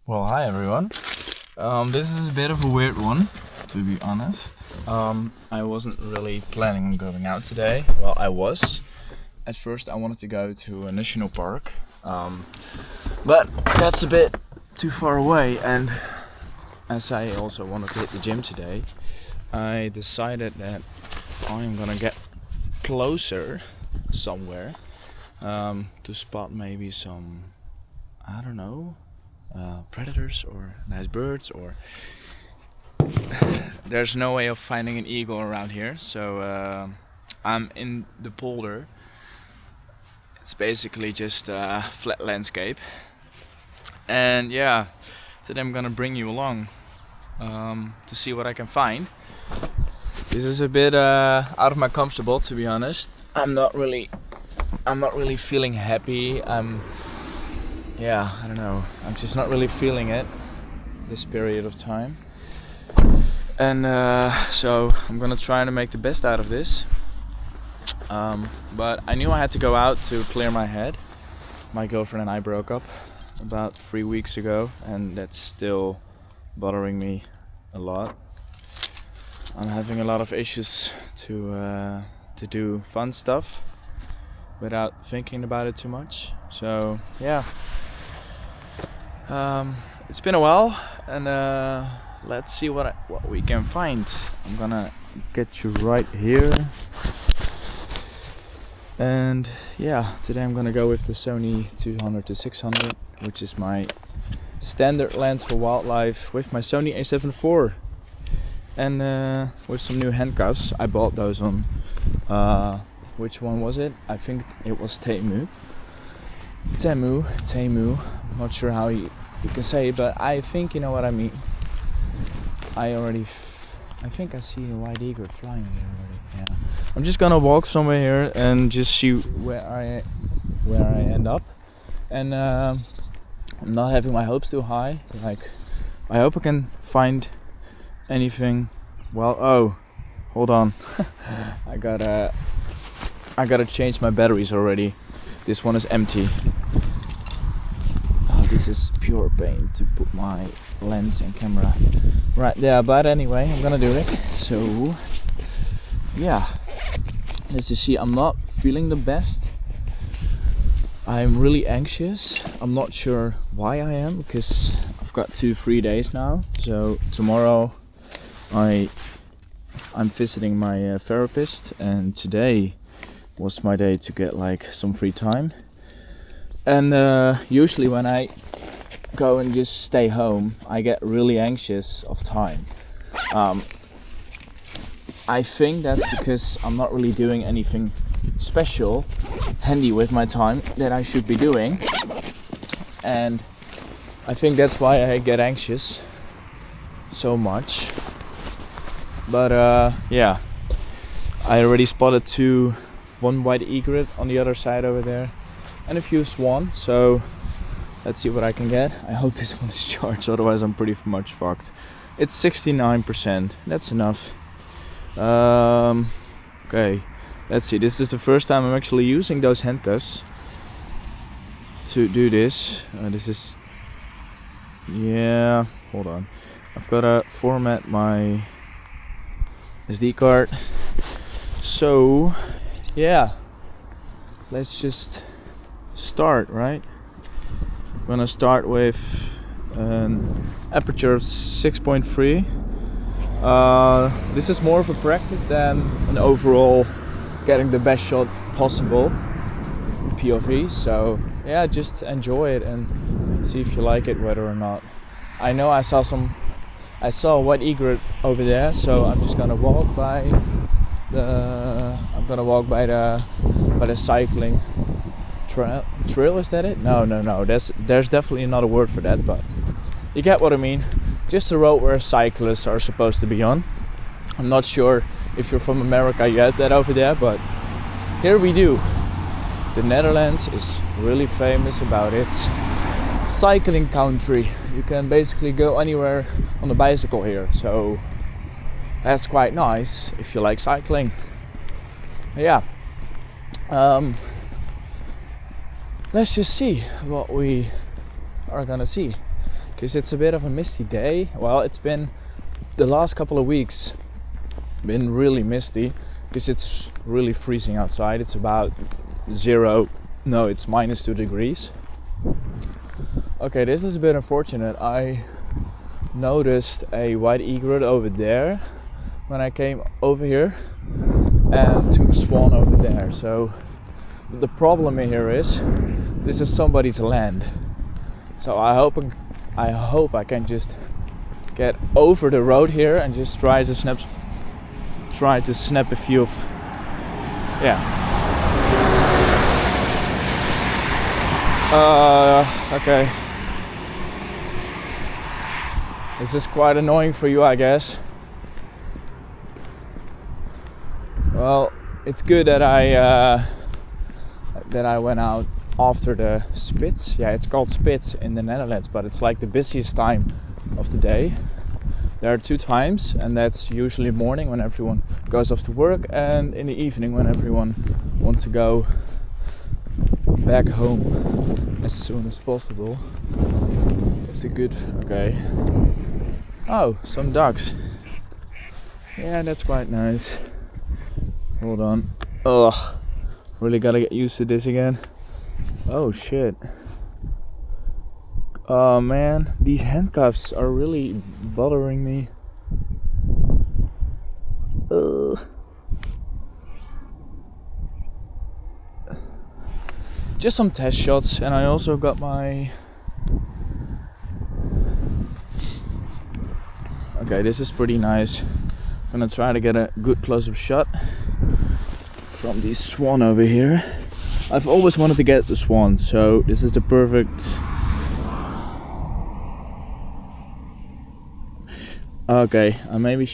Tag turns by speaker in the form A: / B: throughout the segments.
A: Well, hi everyone. This is a bit of a weird one, to be honest. I wasn't really planning on going out today. Well, I was. At first, I wanted to go to a national park, but that's a bit too far away. And as I also wanted to hit the gym today, I decided that I'm gonna get closer somewhere to spot maybe some, I don't know, predators or nice birds, or there's no way of finding an eagle around here, so I'm in the Polder. It's basically just a flat landscape, and yeah, today I'm gonna bring you along to see what I can find. This is a bit out of my comfortable, to be honest. I'm not really feeling happy. I don't know. I'm just not really feeling it this period of time. And so I'm gonna try to make the best out of this. But I knew I had to go out to clear my head. My girlfriend and I broke up about 3 weeks ago, and that's still bothering me a lot. I'm having a lot of issues to do fun stuff without thinking about it too much. So yeah. It's been a while, and let's see what we can find. I'm gonna get you right here, and yeah, today I'm gonna go with the Sony 200 to 600, which is my standard lens for wildlife, with my Sony a7 IV, and with some new handcuffs. I bought those on which one was it? I think it was Temu. I'm not sure how you can say it, but I think you know what I mean. I think I see a white egret flying here already. Yeah. I'm just gonna walk somewhere here and just see where I end up. And I'm not having my hopes too high. Like, I hope I can find anything. Well, oh, hold on. I gotta change my batteries already. This one is empty. Oh, this is pure pain to put my lens and camera right there. But anyway, I'm gonna do it. So, yeah. As you see, I'm not feeling the best. I'm really anxious. I'm not sure why I am, because I've got 2 free days now. So tomorrow I'm visiting my therapist, and today was my day to get like some free time. And usually when I go and just stay home, I get really anxious of time. I think that's because I'm not really doing anything special, handy with my time that I should be doing, and I think that's why I get anxious so much. But yeah, I already spotted one white egret on the other side over there, and a few swan, so let's see what I can get. I hope this one is charged, otherwise I'm pretty much fucked. It's 69%, that's enough. Okay, let's see, this is the first time I'm actually using those handcuffs to do this. Yeah, hold on. I've gotta format my SD card. So yeah, let's just start, right? I'm gonna start with an aperture of 6.3. This is more of a practice than an overall getting the best shot possible POV. So yeah, just enjoy it and see if you like it, whether or not. I know I saw a white egret over there, so I'm just gonna walk by the cycling trail. Is that it? No. There's definitely another word for that, but you get what I mean. Just a road where cyclists are supposed to be on. I'm not sure if you're from America, you have that over there, but here we do. The Netherlands is really famous about its cycling country. You can basically go anywhere on a bicycle here, so that's quite nice if you like cycling. Yeah. Let's just see what we are gonna see. because it's a bit of a misty day. Well, it's been the last couple of weeks been really misty because it's really freezing outside. It's about it's -2 degrees. Okay, this is a bit unfortunate. I noticed a white egret over there when I came over here, and 2 swan over there. So the problem here is this is somebody's land. So I hope I can just get over the road here and just try to snap a few of okay. This is quite annoying for you, I guess. Well, it's good that I went out after the Spits. Yeah, it's called Spits in the Netherlands, but it's like the busiest time of the day. There are 2 times, and that's usually morning when everyone goes off to work, and in the evening when everyone wants to go back home as soon as possible. It's a good... okay. Oh, some ducks. Yeah, that's quite nice. Hold on. Ugh. Really gotta get used to this again. Oh shit. Oh man, these handcuffs are really bothering me. Just some test shots, and I also got my... okay, this is pretty nice. I'm gonna try to get a good close-up shot from this swan over here. I've always wanted to get the swan, so this is the perfect... okay, I maybe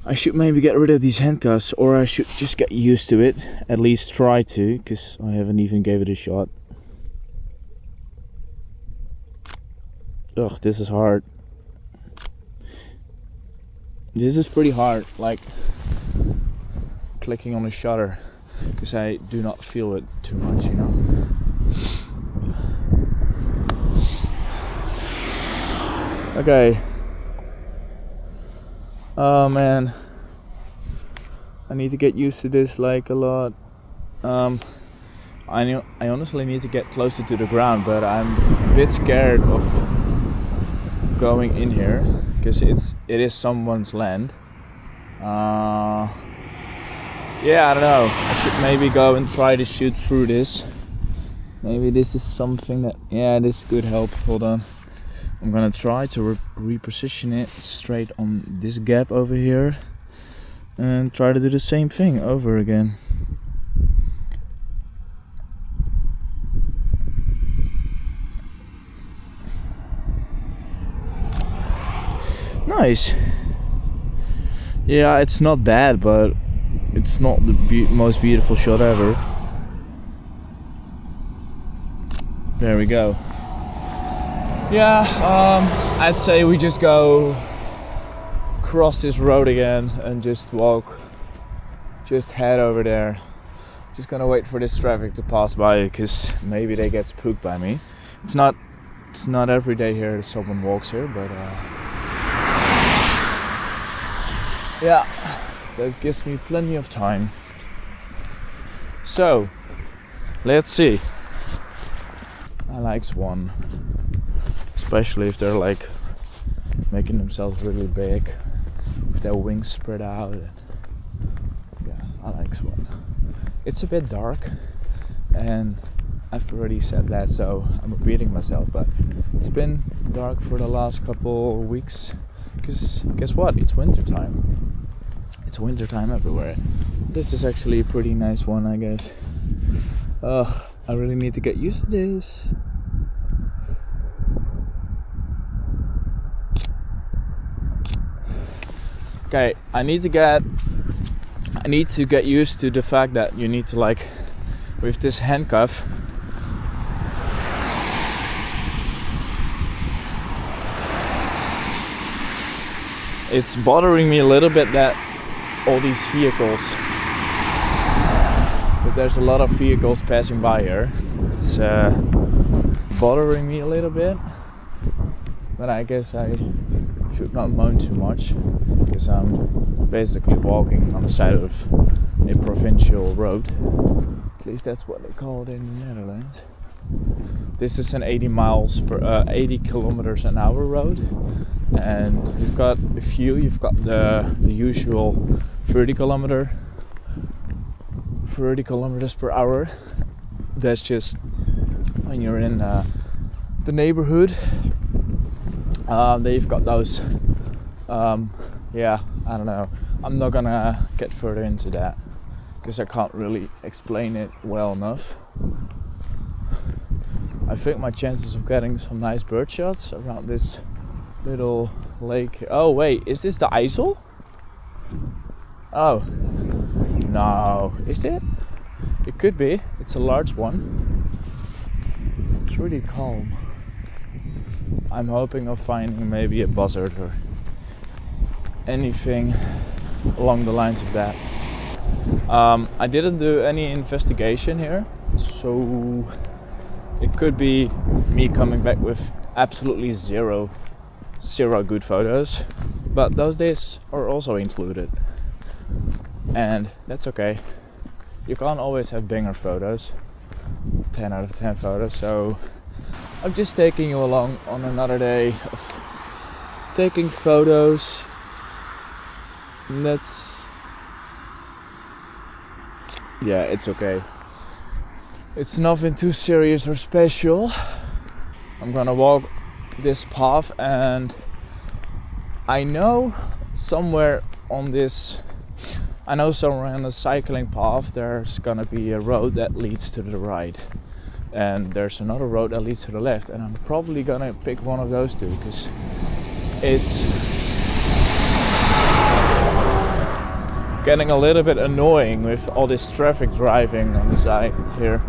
A: I should maybe get rid of these handcuffs, or I should just get used to it. At least try to, because I haven't even gave it a shot. Ugh, this is hard. This is pretty hard, like clicking on the shutter, because I do not feel it too much, you know. Okay. Oh man, I need to get used to this like a lot. I honestly need to get closer to the ground, but I'm a bit scared of going in here because it is someone's land. Yeah, I don't know. I should maybe go and try to shoot through this. Maybe this is something that... yeah, this could help. Hold on. I'm gonna try to reposition it straight on this gap over here and try to do the same thing over again. Nice. Yeah, it's not bad, but it's not the most beautiful shot ever. There we go. Yeah, I'd say we just go cross this road again and just head over there. Just gonna wait for this traffic to pass by, because maybe they get spooked by me. It's not every day here that someone walks here, but yeah, that gives me plenty of time. So, let's see. I like swan. Especially if they're like making themselves really big, with their wings spread out. Yeah, I like swan. It's a bit dark, and I've already said that, so I'm repeating myself, but it's been dark for the last couple weeks, because guess what? It's winter time. It's winter time everywhere. This is actually a pretty nice one, I guess. Ugh, I really need to get used to this. Okay, I need to get used to the fact that you need to, like, with this handcuff, it's bothering me a little bit that all these vehicles, that there's a lot of vehicles passing by here. It's bothering me a little bit, but I guess I should not moan too much because I'm basically walking on the side of a provincial road. At least that's what they call it in the Netherlands. This is an 80 kilometers an hour road, and you've got a few. You've got the usual 30 kilometers per hour. That's just when you're in the neighborhood. Then you've got those. I don't know. I'm not gonna get further into that because I can't really explain it well enough. I think my chances of getting some nice bird shots around this little lake. Oh wait, is this the IJssel? Oh no, is it? It could be. It's a large one. It's really calm. I'm hoping of finding maybe a buzzard or anything along the lines of that. I didn't do any investigation here, so it could be me coming back with absolutely zero good photos, but those days are also included, and that's okay. You can't always have banger photos, 10 out of 10 photos, so I'm just taking you along on another day of taking photos. It's okay. It's nothing too serious or special. I'm gonna walk this path, and I know somewhere on the cycling path there's gonna be a road that leads to the right, and there's another road that leads to the left, and I'm probably gonna pick one of those two because it's getting a little bit annoying with all this traffic driving on the side here.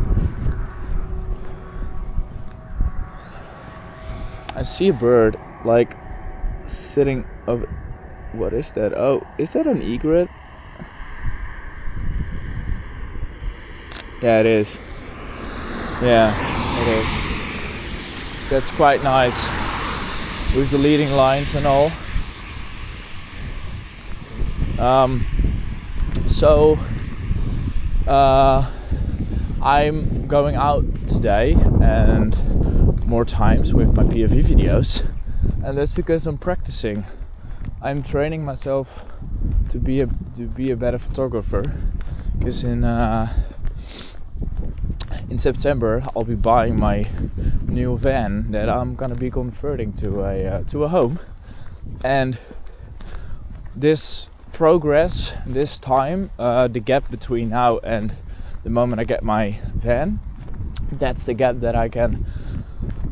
A: I see a bird like sitting over. What is that? Oh, is that an egret? Yeah, it is. Yeah, it is. That's quite nice with the leading lines and all. So I'm going out today and more times with my POV videos, and that's because I'm practicing. I'm training myself to be a better photographer, because in September I'll be buying my new van that I'm gonna be converting to a home, and this progress, this time, the gap between now and the moment I get my van, that's the gap that I can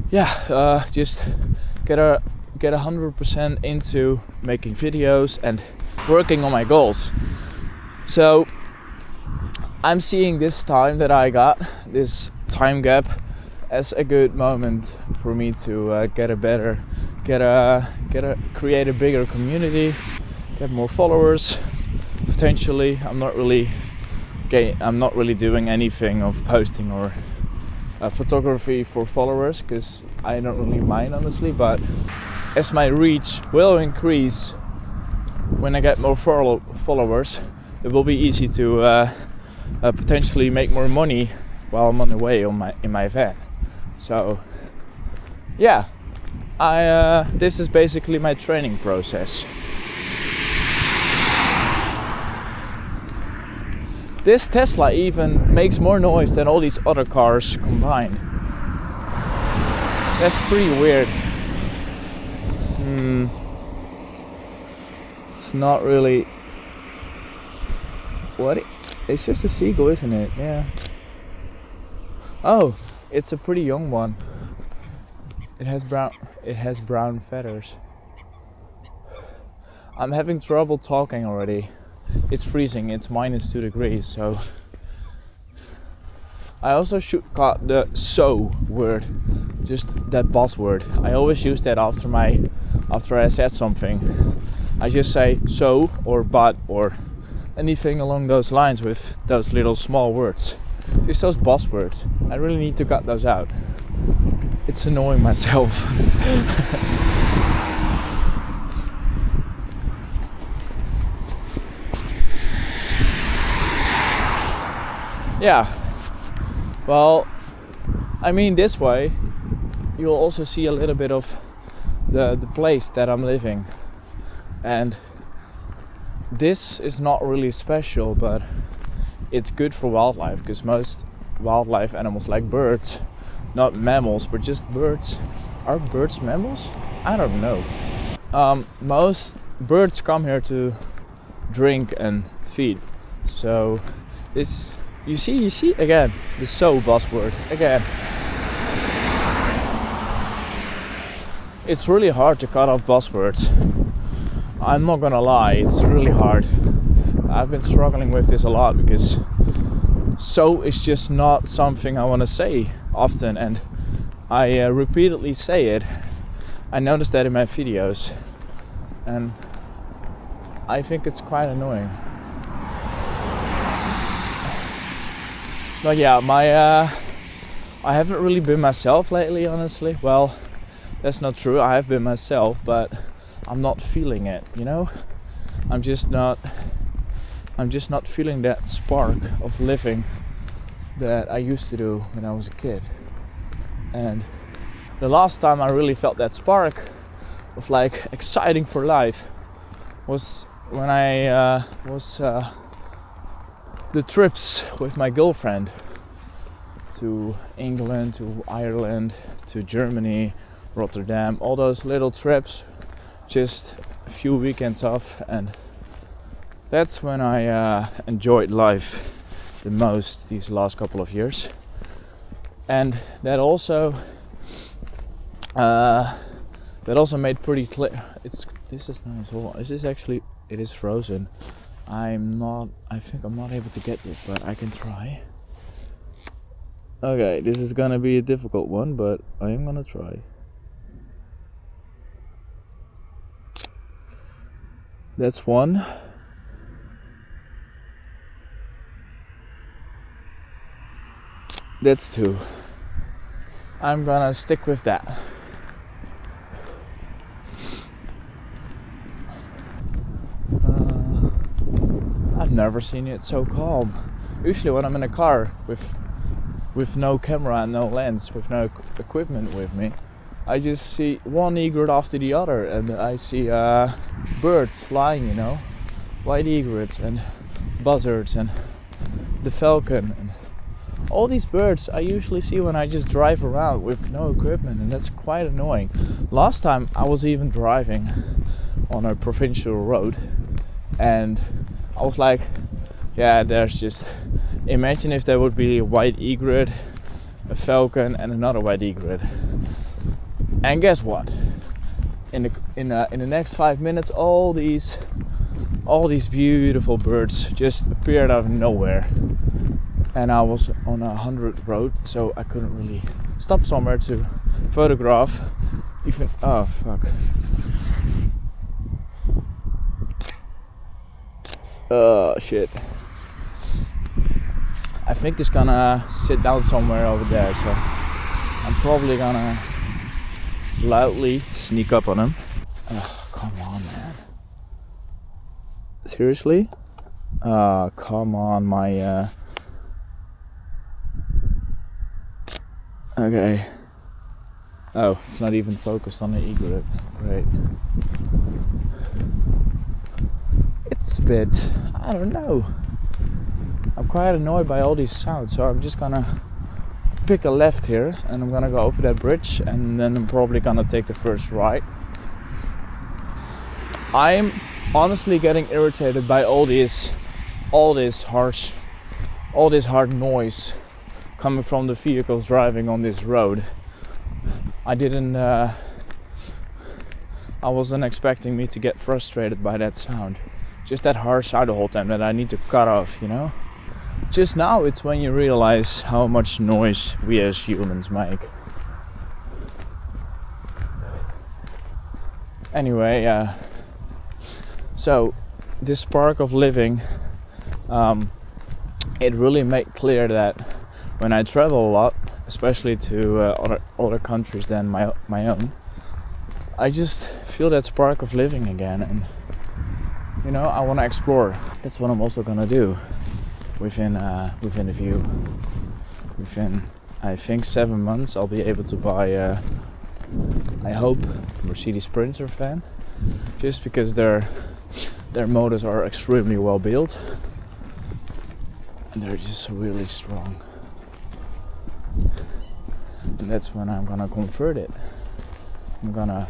A: just get 100% into making videos and working on my goals. So I'm seeing this time that I got, this time gap, as a good moment for me to create a bigger community, get more followers, potentially. I'm not really doing anything of posting or photography for followers, because I don't really mind, honestly, but as my reach will increase when I get more followers, it will be easy to potentially make more money while I'm on the way in my van. So yeah, this is basically my training process. This Tesla even makes more noise than all these other cars combined. That's pretty weird. It's not really... What? It's just a seagull, isn't it? Yeah. Oh, it's a pretty young one. It has brown feathers. I'm having trouble talking already. It's freezing, it's -2 degrees, so I also should cut the so word, just that buzzword. I always use that after I said something. I just say so or but or anything along those lines with those little small words. Just those buzzwords. I really need to cut those out. it's annoying myself. Yeah, well, I mean, this way you'll also see a little bit of the place that I'm living, and this is not really special, but it's good for wildlife, because most wildlife animals, like birds, not mammals but just birds. Are birds mammals? I don't know. Most birds come here to drink and feed, so this, you see again the "so" buzzword again. It's really hard to cut off buzzwords. I'm not gonna lie, it's really hard. I've been struggling with this a lot, because "so" is just not something I want to say often, and I repeatedly say it. I noticed that in my videos, and I think it's quite annoying. But yeah, I haven't really been myself lately, honestly. Well, that's not true. I have been myself, but I'm not feeling it, you know? I'm just not feeling that spark of living that I used to do when I was a kid. And the last time I really felt that spark of like exciting for life was when I was the trips with my girlfriend to England, to Ireland, to Germany, Rotterdam, all those little trips, just a few weekends off, and that's when I enjoyed life the most these last couple of years. And that also made pretty clear. This is nice. Hold on. Is this actually? It is frozen. I think I'm not able to get this, but I can try. Okay, this is gonna be a difficult one, but I am gonna try. That's one. That's two. I'm gonna stick with that. I've never seen it so calm. Usually when I'm in a car with no camera and no lens, with no equipment with me, I just see one egret after the other, and I see birds flying, you know, white egrets and buzzards and the falcon, and all these birds I usually see when I just drive around with no equipment, and that's quite annoying. Last time I was even driving on a provincial road, and I was like, yeah, there's just, imagine if there would be a white egret, a falcon and another white egret. And guess what? In the next 5 minutes, all these beautiful birds just appeared out of nowhere. And I was on a 100 road, so I couldn't really stop somewhere to photograph. Even, oh fuck. Oh shit. I think it's gonna sit down somewhere over there, so I'm probably gonna loudly sneak up on him. Oh, come on, man. Seriously? Come on, my okay. Oh, it's not even focused on the egret. Great. It's a bit, I don't know. I'm quite annoyed by all these sounds, so I'm just gonna pick a left here, and I'm gonna go over that bridge, and then I'm probably gonna take the first right. I'm honestly getting irritated by all this hard noise coming from the vehicles driving on this road. I wasn't expecting me to get frustrated by that sound. Just that harsh sound the whole time that I need to cut off, you know? Just now it's when you realize how much noise we as humans make. Anyway, so this spark of living, it really made clear that when I travel a lot, especially to other countries than my own. I just feel that spark of living again, and you know, I want to explore. That's what I'm also gonna do within a few. Within, I think, 7 months, I'll be able to buy. I hope Mercedes Sprinter fan, just because their motors are extremely well built, and they're just really strong. And that's when I'm gonna convert it. I'm gonna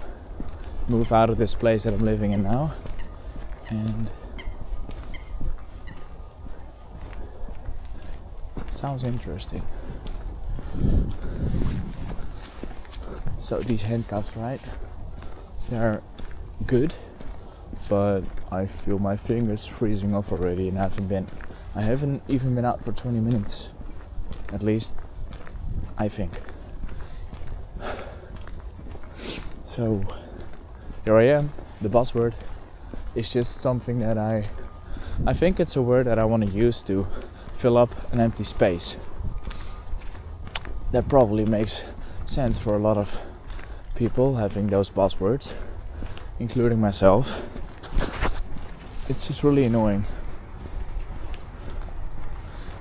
A: move out of this place that I'm living in now, and it sounds interesting. So these handcuffs, right? They're good, but I feel my fingers freezing off already, and I haven't even been out for 20 minutes, at least, I think. So here I am. The buzzword is just something that I think it's a word that I want to use to fill up an empty space. That probably makes sense for a lot of people having those buzzwords, including myself. It's just really annoying.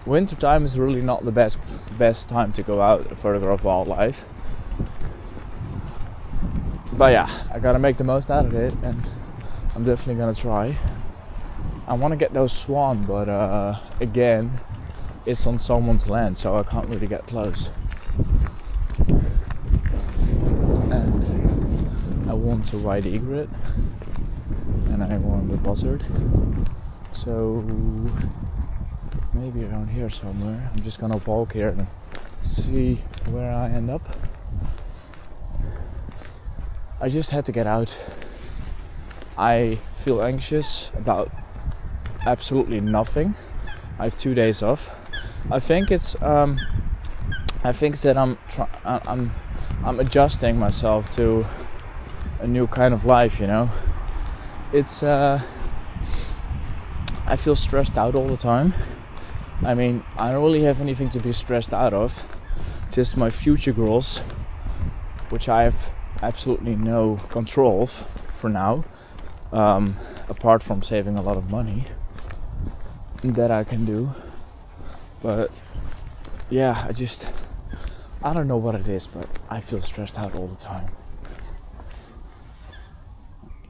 A: Winter time is really not the best time to go out and photograph wildlife. But yeah, I gotta make the most out of it, and I'm definitely gonna try. I want to get those swan, but again, it's on someone's land, so I can't really get close. And I want a white egret, and I want a buzzard. So maybe around here somewhere. I'm just gonna walk here and see where I end up. I just had to get out. I feel anxious about absolutely nothing. I have 2 days off. I think it's that I'm adjusting myself to a new kind of life, you know. It's I feel stressed out all the time. I mean, I don't really have anything to be stressed out of. Just my future goals, which I have absolutely no control of for now, apart from saving a lot of money that I can do. But yeah, I don't know what it is, but I feel stressed out all the time.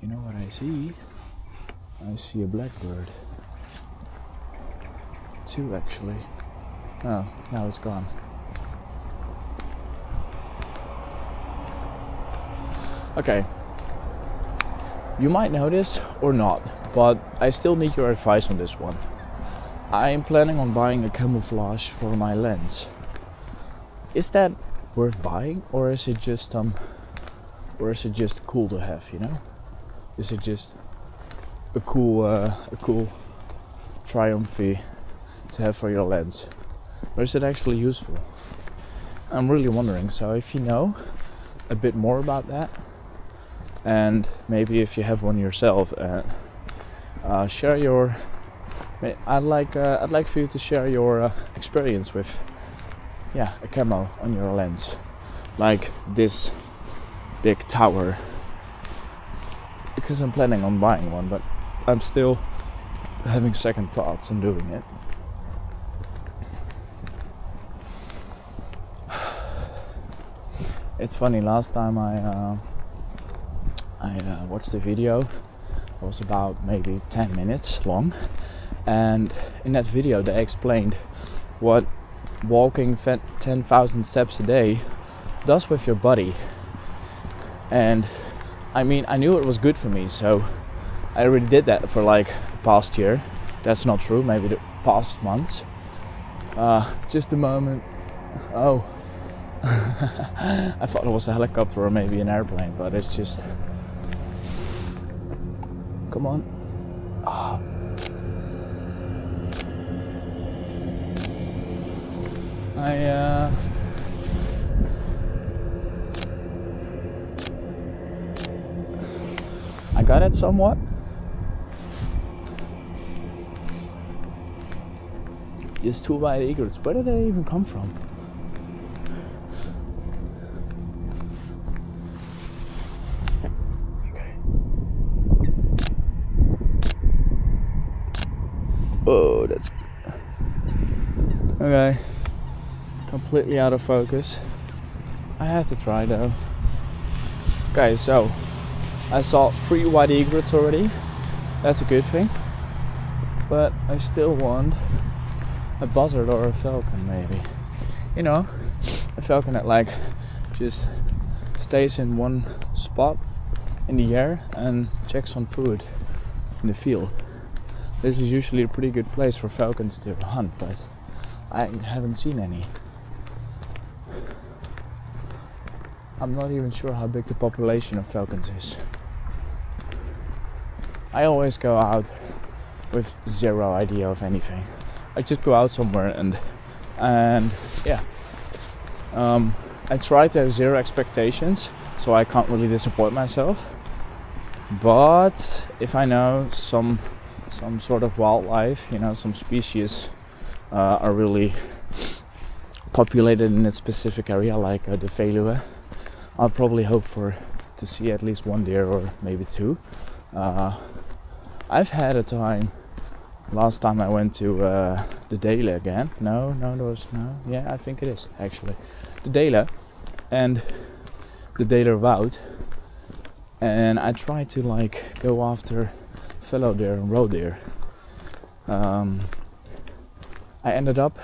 A: You know what I see? I see a blackbird. 2 actually. Oh, now it's gone. Okay. You might know this or not, but I still need your advice on this one. I am planning on buying a camouflage for my lens. Is that worth buying, or is it just cool to have, you know? Is it just a cool triumphy to have for your lens, or is it actually useful? I'm really wondering. So if you know a bit more about that, and maybe if you have one yourself, share your. I'd like for you to share your experience with, a camo on your lens, like this big tower. Because I'm planning on buying one, but I'm still having second thoughts on doing it. It's funny. Last time I watched the video, it was about maybe 10 minutes long, and in that video they explained what walking 10,000 steps a day does with your body. And I mean, I knew it was good for me, so I already did that for like the past year. That's not true, maybe the past months. Just a moment. Oh. I thought it was a helicopter or maybe an airplane, but it's just... Come on. Oh. I got it somewhat. Just 2 white egrets. Where did they even come from? Oh, that's okay. Completely out of focus. I had to try though. Okay, so I saw 3 white egrets already. That's a good thing. But I still want a buzzard or a falcon, maybe. You know, a falcon that like just stays in one spot in the air and checks on food in the field. This is usually a pretty good place for falcons to hunt, but I haven't seen any. I'm not even sure how big the population of falcons is. I always go out with zero idea of anything. I just go out somewhere and yeah. I try to have zero expectations, so I can't really disappoint myself. But if I know some sort of wildlife, you know, some species are really populated in a specific area, like the Veluwe, I'll probably hope to see at least 1 deer or maybe 2. I've had a time. Last time I went to the Dele again. No, there was no. Yeah, I think it is actually the Dele and the Dele Woud. And I tried to like go after fallow deer and roe deer. I ended up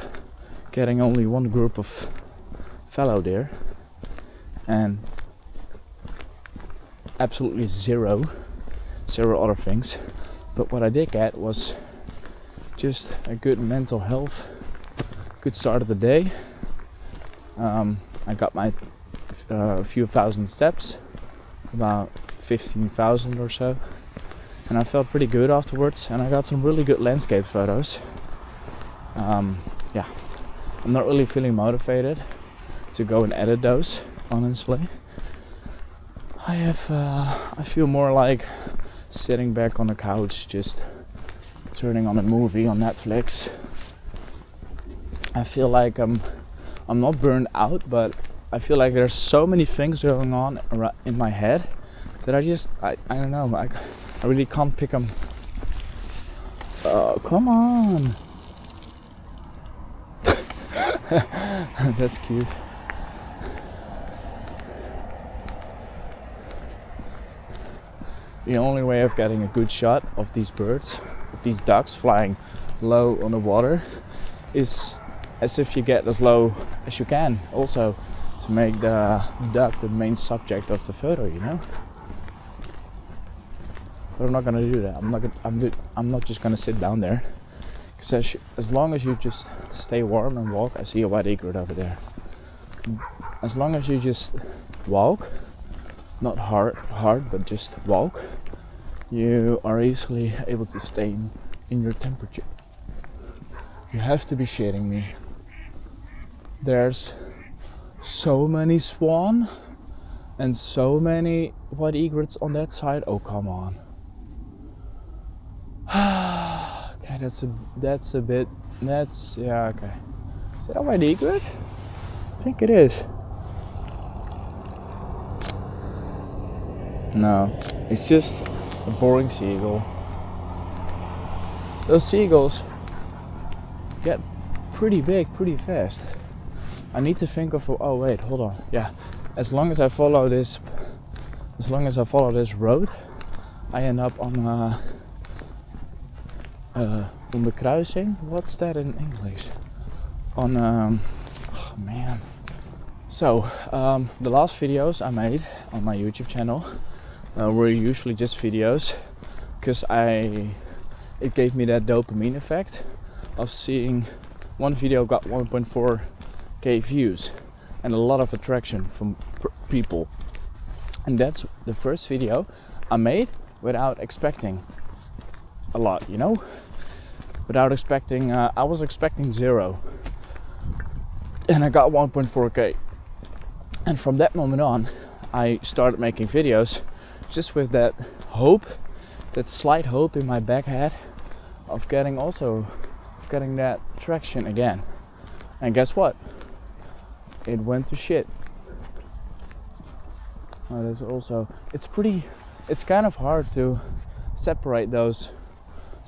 A: getting only 1 group of fallow deer and absolutely zero other things. But what I did get was just a good mental health, good start of the day. I got my few thousand steps, about 15,000 or so, and I felt pretty good afterwards, and I got some really good landscape photos. Yeah, I'm not really feeling motivated to go and edit those, honestly. I feel more like sitting back on the couch, just turning on a movie on Netflix. I feel like I'm not burned out, but I feel like there's so many things going on in my head that I don't know, I really can't pick them. Oh, come on. That's cute. The only way of getting a good shot of these birds, of these ducks flying low on the water, is as if you get as low as you can, also to make the duck the main subject of the photo, you know. But I'm not gonna do that. I'm not just gonna sit down there. Because as long as you just stay warm and walk, I see a white egret over there. As long as you just walk, not hard, but just walk, you are easily able to stay in your temperature. You have to be shitting me. There's so many swan and so many white egrets on that side. Oh, come on. Okay, yeah, okay. Is that a white egret? I think it is. No, it's just a boring seagull. Those seagulls get pretty big pretty fast. I need to think of oh wait, hold on. Yeah, as long as I follow this road, I end up on the kruising. What's that in English? On oh man. So the last videos I made on my YouTube channel were usually just videos, because it gave me that dopamine effect of seeing one video got 1.4k views and a lot of attraction from people. And that's the first video I made without expecting a lot, you know? Without expecting, I was expecting 0. And I got 1.4k. And from that moment on, I started making videos just with that hope, that slight hope in my back head of getting that traction again. And guess what? It went to shit. It's kind of hard to separate those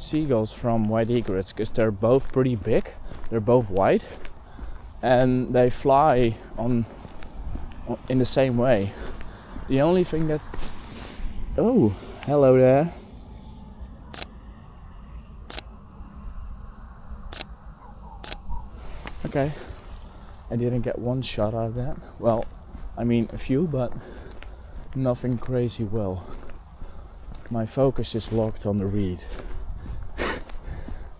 A: seagulls from white egrets because they're both pretty big. They're both white, and they fly in the same way. The only thing that's... Oh, hello there. Okay, I didn't get one shot out of that. Well, I mean a few, but nothing crazy well. My focus is locked on the reed.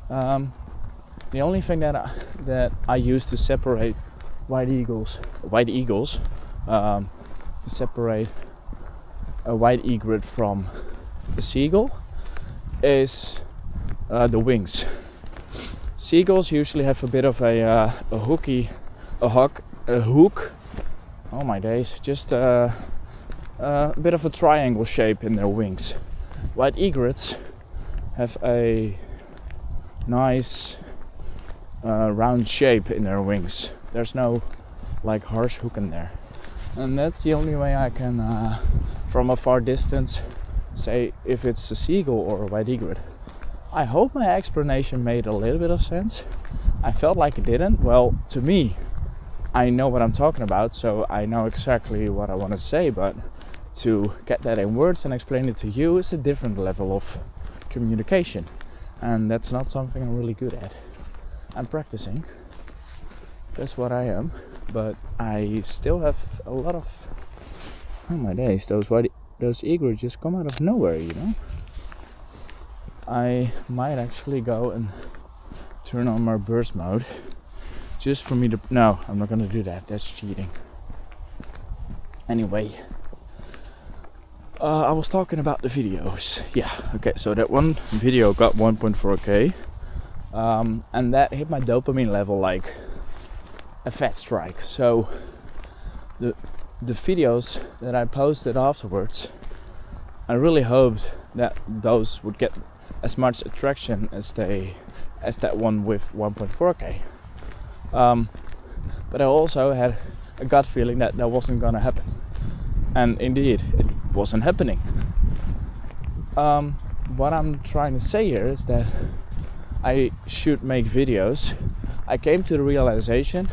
A: The only thing that I use to separate white eagles, to separate a white egret from a seagull is the wings. Seagulls usually have a bit of a hook. Oh my days! Just a bit of a triangle shape in their wings. White egrets have a nice round shape in their wings. There's no like harsh hook in there, and that's the only way I can, from a far distance, say if it's a seagull or a white egret. I hope my explanation made a little bit of sense. I felt like it didn't. Well, to me, I know what I'm talking about, so I know exactly what I want to say, but to get that in words and explain it to you is a different level of communication, and that's not something I'm really good at. I'm practicing. That's what I am, but I still have a lot of... Oh my days, those egrets just come out of nowhere, you know? I might actually go and turn on my burst mode just for me to... No, I'm not gonna do that. That's cheating. Anyway, I was talking about the videos. Yeah, okay, so that one video got 1.4k, and that hit my dopamine level like a fat strike. So the videos that I posted afterwards, I really hoped that those would get as much attraction as that one with 1.4k. But I also had a gut feeling that wasn't gonna happen, and indeed it wasn't happening. What I'm trying to say here is that I should make videos. I came to the realization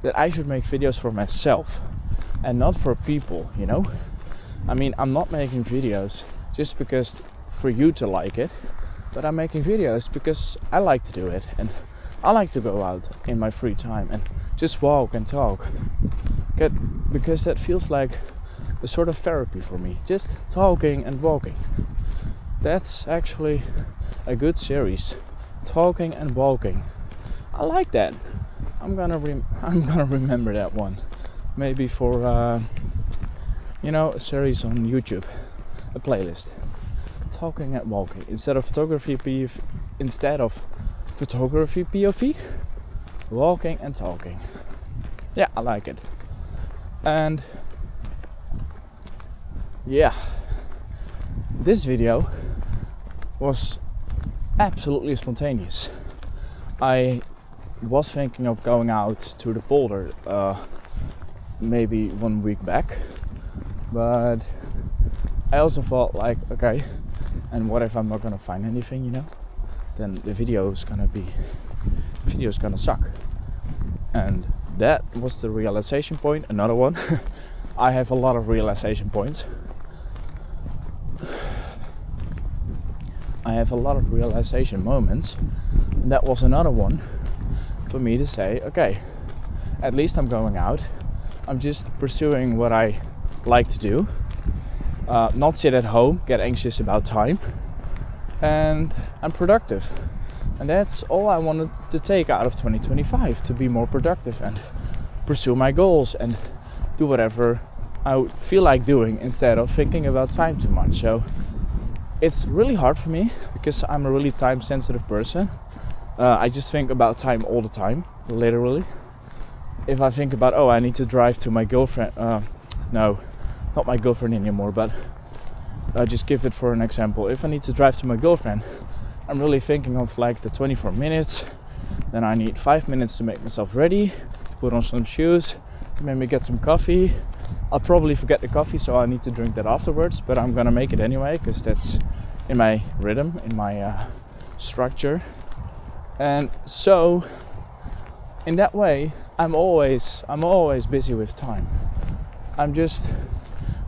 A: that I should make videos for myself and not for people, you know? I mean, I'm not making videos just because for you to like it, but I'm making videos because I like to do it, and I like to go out in my free time and just walk and talk, because that feels like a sort of therapy for me, just talking and walking. That's actually a good series, talking and walking. I like that. I'm gonna remember that one, maybe for a series on YouTube, a playlist. Talking and walking instead of photography POV, walking and talking. Yeah, I like it. And yeah, this video was absolutely spontaneous. I was thinking of going out to the Polder maybe 1 week back, but I also thought like, okay, and what if I'm not gonna find anything, you know? Then the video is gonna suck. And that was the realization point. Another one. I have a lot of realization points. I have a lot of realization moments. And that was another one for me to say, okay, at least I'm going out. I'm just pursuing what I like to do. Not sit at home, get anxious about time, and I'm productive. And that's all I wanted to take out of 2025, to be more productive and pursue my goals and do whatever I would feel like doing instead of thinking about time too much. So it's really hard for me because I'm a really time sensitive person. I just think about time all the time, literally. If I think about, I need to drive to my girlfriend, no, not my girlfriend anymore, but I'll just give it for an example. If I need to drive to my girlfriend, I'm really thinking of like the 24 minutes. Then I need 5 minutes to make myself ready, to put on some shoes, to maybe get some coffee. I'll probably forget the coffee, so I need to drink that afterwards, but I'm gonna make it anyway, because that's in my rhythm, in my structure. And so in that way I'm always busy with time.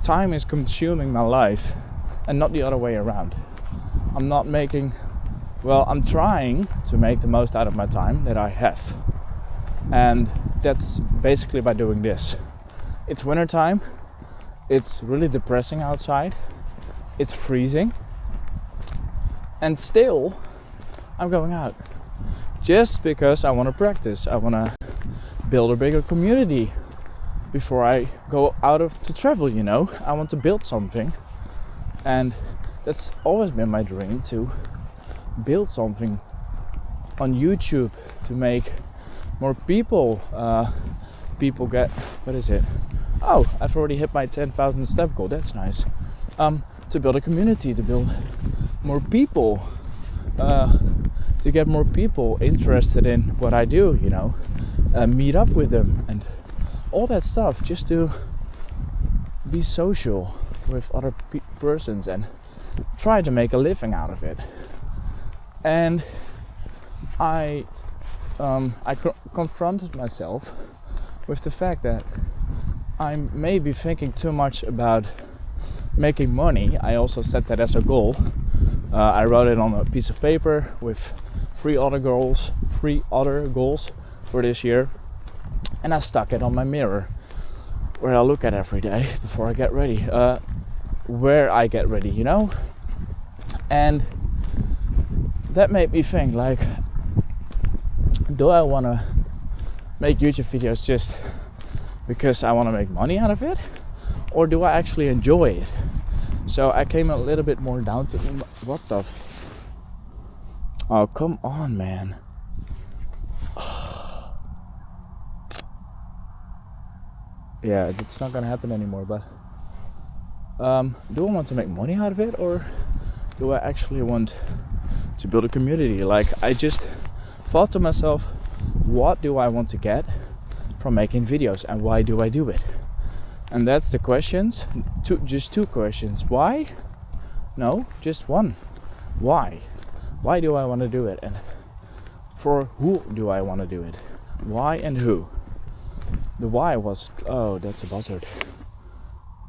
A: Time is consuming my life and not the other way around. I'm trying to make the most out of my time that I have. And that's basically by doing this. It's winter time. It's really depressing outside. It's freezing. And still, I'm going out. Just because I want to practice. I want to build a bigger community before I go to travel, you know. I want to build something. And that's always been my dream, to build something on YouTube, to make more people get, what is it? Oh, I've already hit my 10,000 step goal. That's nice. To build a community, to build more people, to get more people interested in what I do, you know, meet up with them and all that stuff, just to be social with other persons and try to make a living out of it. And I confronted myself with the fact that I'm maybe thinking too much about making money. I also set that as a goal. I wrote it on a piece of paper with three other goals for this year, and I stuck it on my mirror where I look at every day before I get ready, where I get ready, you know. And that made me think, like, do I want to make YouTube videos just because I want to make money out of it, or do I actually enjoy it? So I came a little bit more down to what the oh, come on, man. Yeah, it's not gonna happen anymore, but do I want to make money out of it, or do I actually want to build a community? Like, I just thought to myself, what do I want to get from making videos, and why do I do it? And that's the questions. Just two questions. Why? No, just one. Why? Why do I want to do it? And for who do I want to do it? Why and who? The why was, oh, that's a buzzard.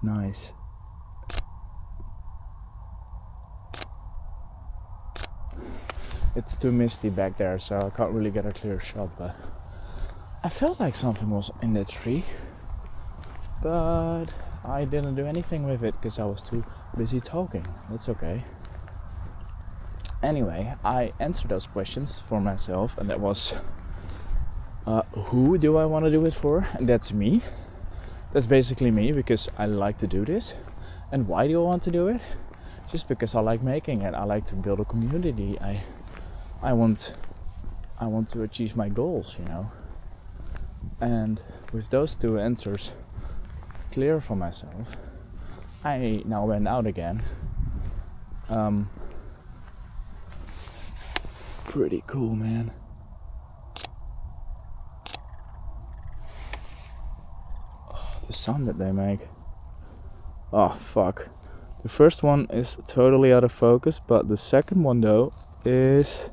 A: Nice. It's too misty back there, so I can't really get a clear shot, but I felt like something was in the tree, but I didn't do anything with it because I was too busy talking. That's okay. Anyway, I answered those questions for myself, and that was, who do I want to do it for? And that's me. That's basically me, because I like to do this. And why do I want to do it? Just because I like making it. I like to build a community. I want to achieve my goals, you know. And with those two answers clear for myself, I now went out again. It's pretty cool, man. The sound that they make. Oh fuck. The first one is totally out of focus, but the second one though is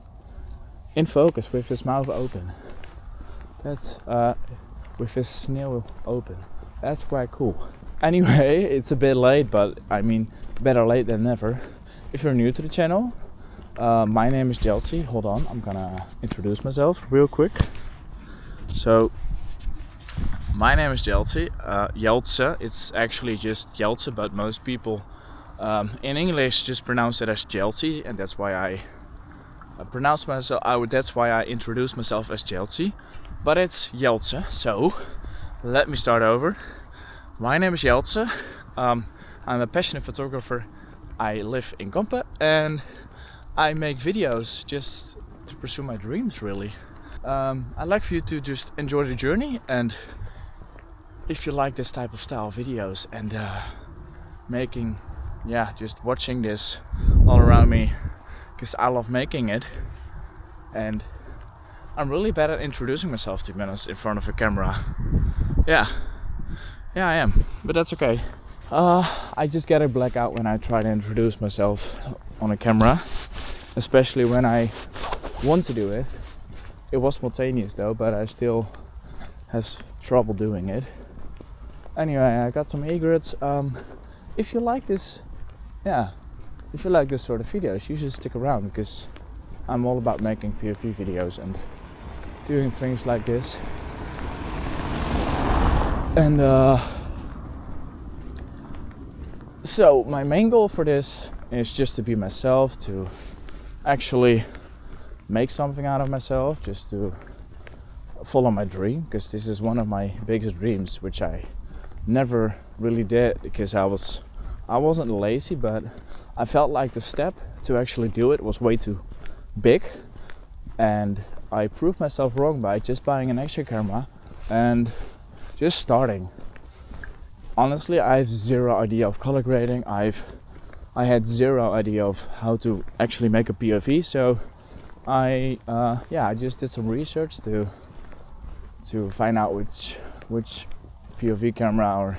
A: in focus with his mouth open. That's with his snout open. That's quite cool. Anyway, it's a bit late, but I mean, better late than never. If you're new to the channel, my name is Jeltsi. Hold on, I'm gonna introduce myself real quick. So, my name is Jeltsi. Jeltse, it's actually just Jeltse, but most people in English just pronounce it as Jeltsi, and that's why I pronounce myself. That's why I introduce myself as Jeltsi, but it's Jeltse. So, let me start over. My name is Jeltse. I'm a passionate photographer. I live in Kampen, and I make videos just to pursue my dreams, really. I'd like for you to just enjoy the journey, and if you like this type of style videos and just watching this all around me, because I love making it, and I'm really bad at introducing myself, to be honest, in front of a camera. Yeah, I am, but that's okay. I just get a blackout when I try to introduce myself on a camera, especially when I want to do it. It was spontaneous though, but I still have trouble doing it. Anyway, I got some egrets. If you like this, if you like this sort of videos, you should stick around, because I'm all about making POV videos and doing things like this. And so my main goal for this is just to be myself, to actually make something out of myself, just to follow my dream, because this is one of my biggest dreams, which I never really did, because I wasn't lazy, but I felt like the step to actually do it was way too big, and I proved myself wrong by just buying an extra camera and just starting. Honestly, I have zero idea of color grading. I had zero idea of how to actually make a POV, so I just did some research to find out which POV camera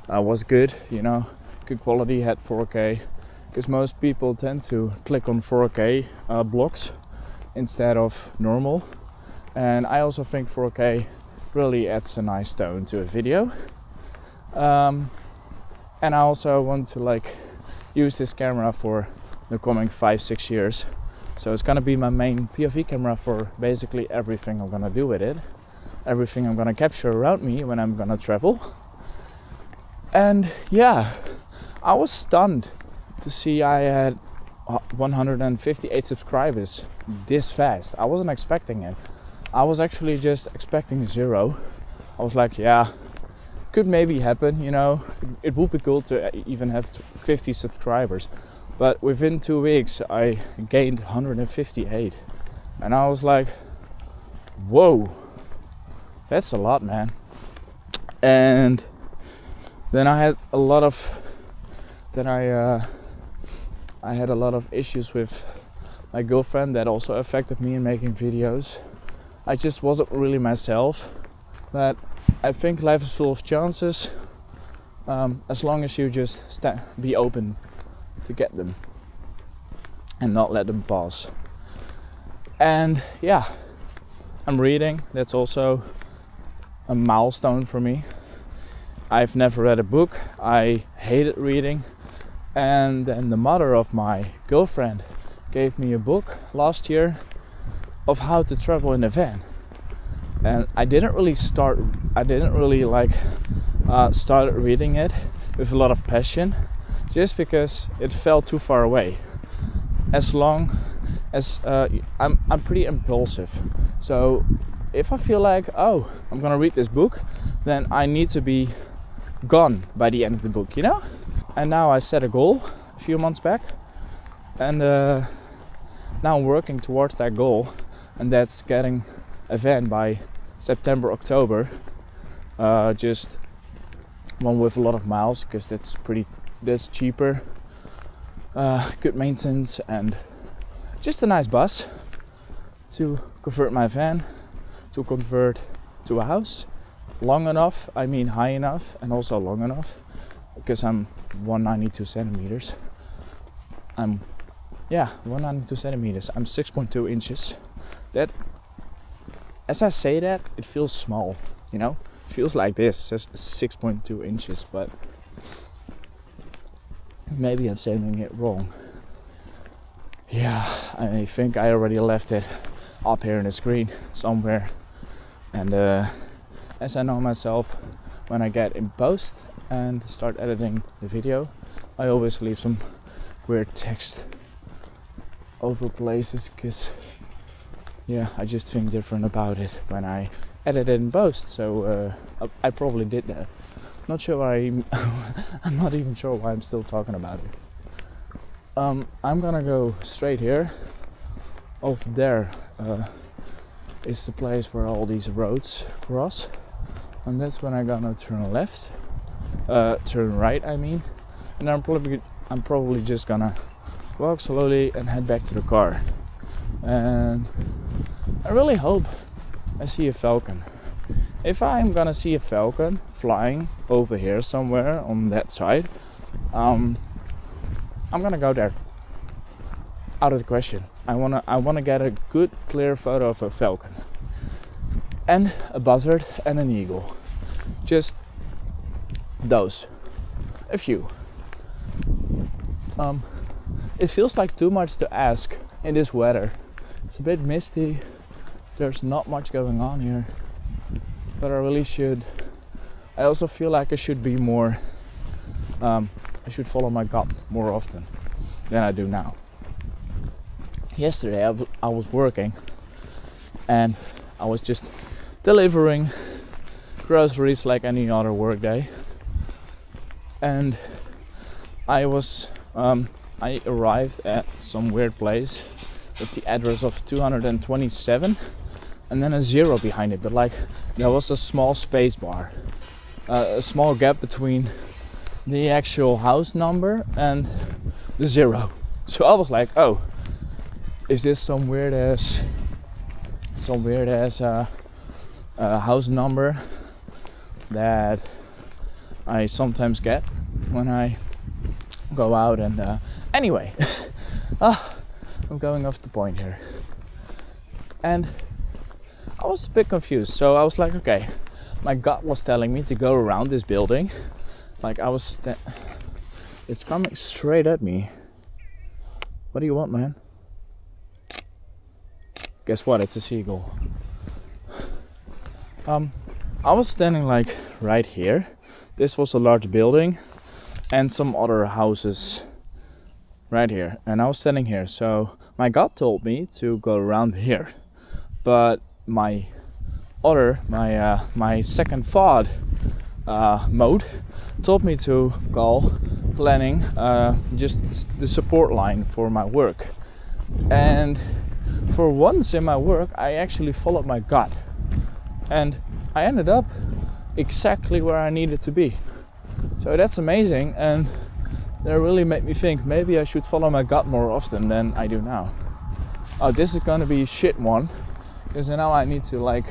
A: was good, good quality, had 4K, because most people tend to click on 4K blocks instead of normal, and I also think 4K really adds a nice tone to a video. And I also want to use this camera for the coming 5-6 years, so it's gonna be my main POV camera for basically everything I'm gonna do with it, everything I'm gonna capture around me when I'm gonna travel. And yeah, I was stunned to see I had 158 subscribers this fast. I wasn't expecting it. I was actually just expecting 0. I was like, yeah, could maybe happen, it would be cool to even have 50 subscribers. But within 2 weeks I gained 158, and I was like, whoa, that's a lot, man. And then I had a lot of issues with my girlfriend that also affected me in making videos. I just wasn't really myself, but I think life is full of chances, as long as you just be open to get them and not let them pass. And yeah, I'm reading. That's also a milestone for me. I've never read a book. I hated reading, and then the mother of my girlfriend gave me a book last year of how to travel in a van, and I didn't really start reading it with a lot of passion, just because it felt too far away. As long as I'm pretty impulsive, so if I feel like, oh, I'm gonna read this book, then I need to be gone by the end of the book, And now I set a goal a few months back, and now I'm working towards that goal, and that's getting a van by September, October. Just one with a lot of miles, because that's cheaper, good maintenance, and just a nice bus to convert my van to convert to a house. Long enough, high enough, and also long enough, because I'm 192 centimeters. 192 centimeters. I'm 6.2 inches. That, as I say that, it feels small, It feels like this, says 6.2 inches, but maybe I'm saying it wrong. Yeah, I think I already left it up here in the screen somewhere, and as I know myself, when I get in post and start editing the video, I always leave some weird text over places, because I just think different about it when I edit it in post. So I probably did that. Not sure I'm not even sure why I'm still talking about it. I'm gonna go straight here. Over there is the place where all these roads cross, and that's when I'm gonna turn left, turn right, and I'm probably just gonna walk slowly and head back to the car. And I really hope I see a falcon. If I'm gonna see a falcon flying over here somewhere on that side, I'm gonna go there. out of the question. I wanna get a good clear photo of a falcon and a buzzard and an eagle. Just those, a few. It feels like too much to ask in this weather. It's a bit misty. There's not much going on here, but I really should. I also feel like I should be more. I should follow my gut more often than I do now. Yesterday I was working and I was just delivering groceries like any other work day, and I arrived at some weird place with the address of 227 and then a 0 behind it, but like there was a small space bar, a small gap between the actual house number and the 0. So I was like, oh, is this some weird ass house number that I sometimes get when I go out? And anyway, I'm going off the point here, and I was a bit confused. So I was like, okay, my gut was telling me to go around this building. Like it's coming straight at me. What do you want, man? Guess what? It's a seagull. I was standing like right here. This was a large building and some other houses right here, and I was standing here. So my gut told me to go around here, but my second thought mode told me to call planning just the support line for my work. And for once in my work I actually followed my gut, and I ended up exactly where I needed to be. So that's amazing, and that really made me think maybe I should follow my gut more often than I do now. Oh, this is gonna be a shit one, because now I need to like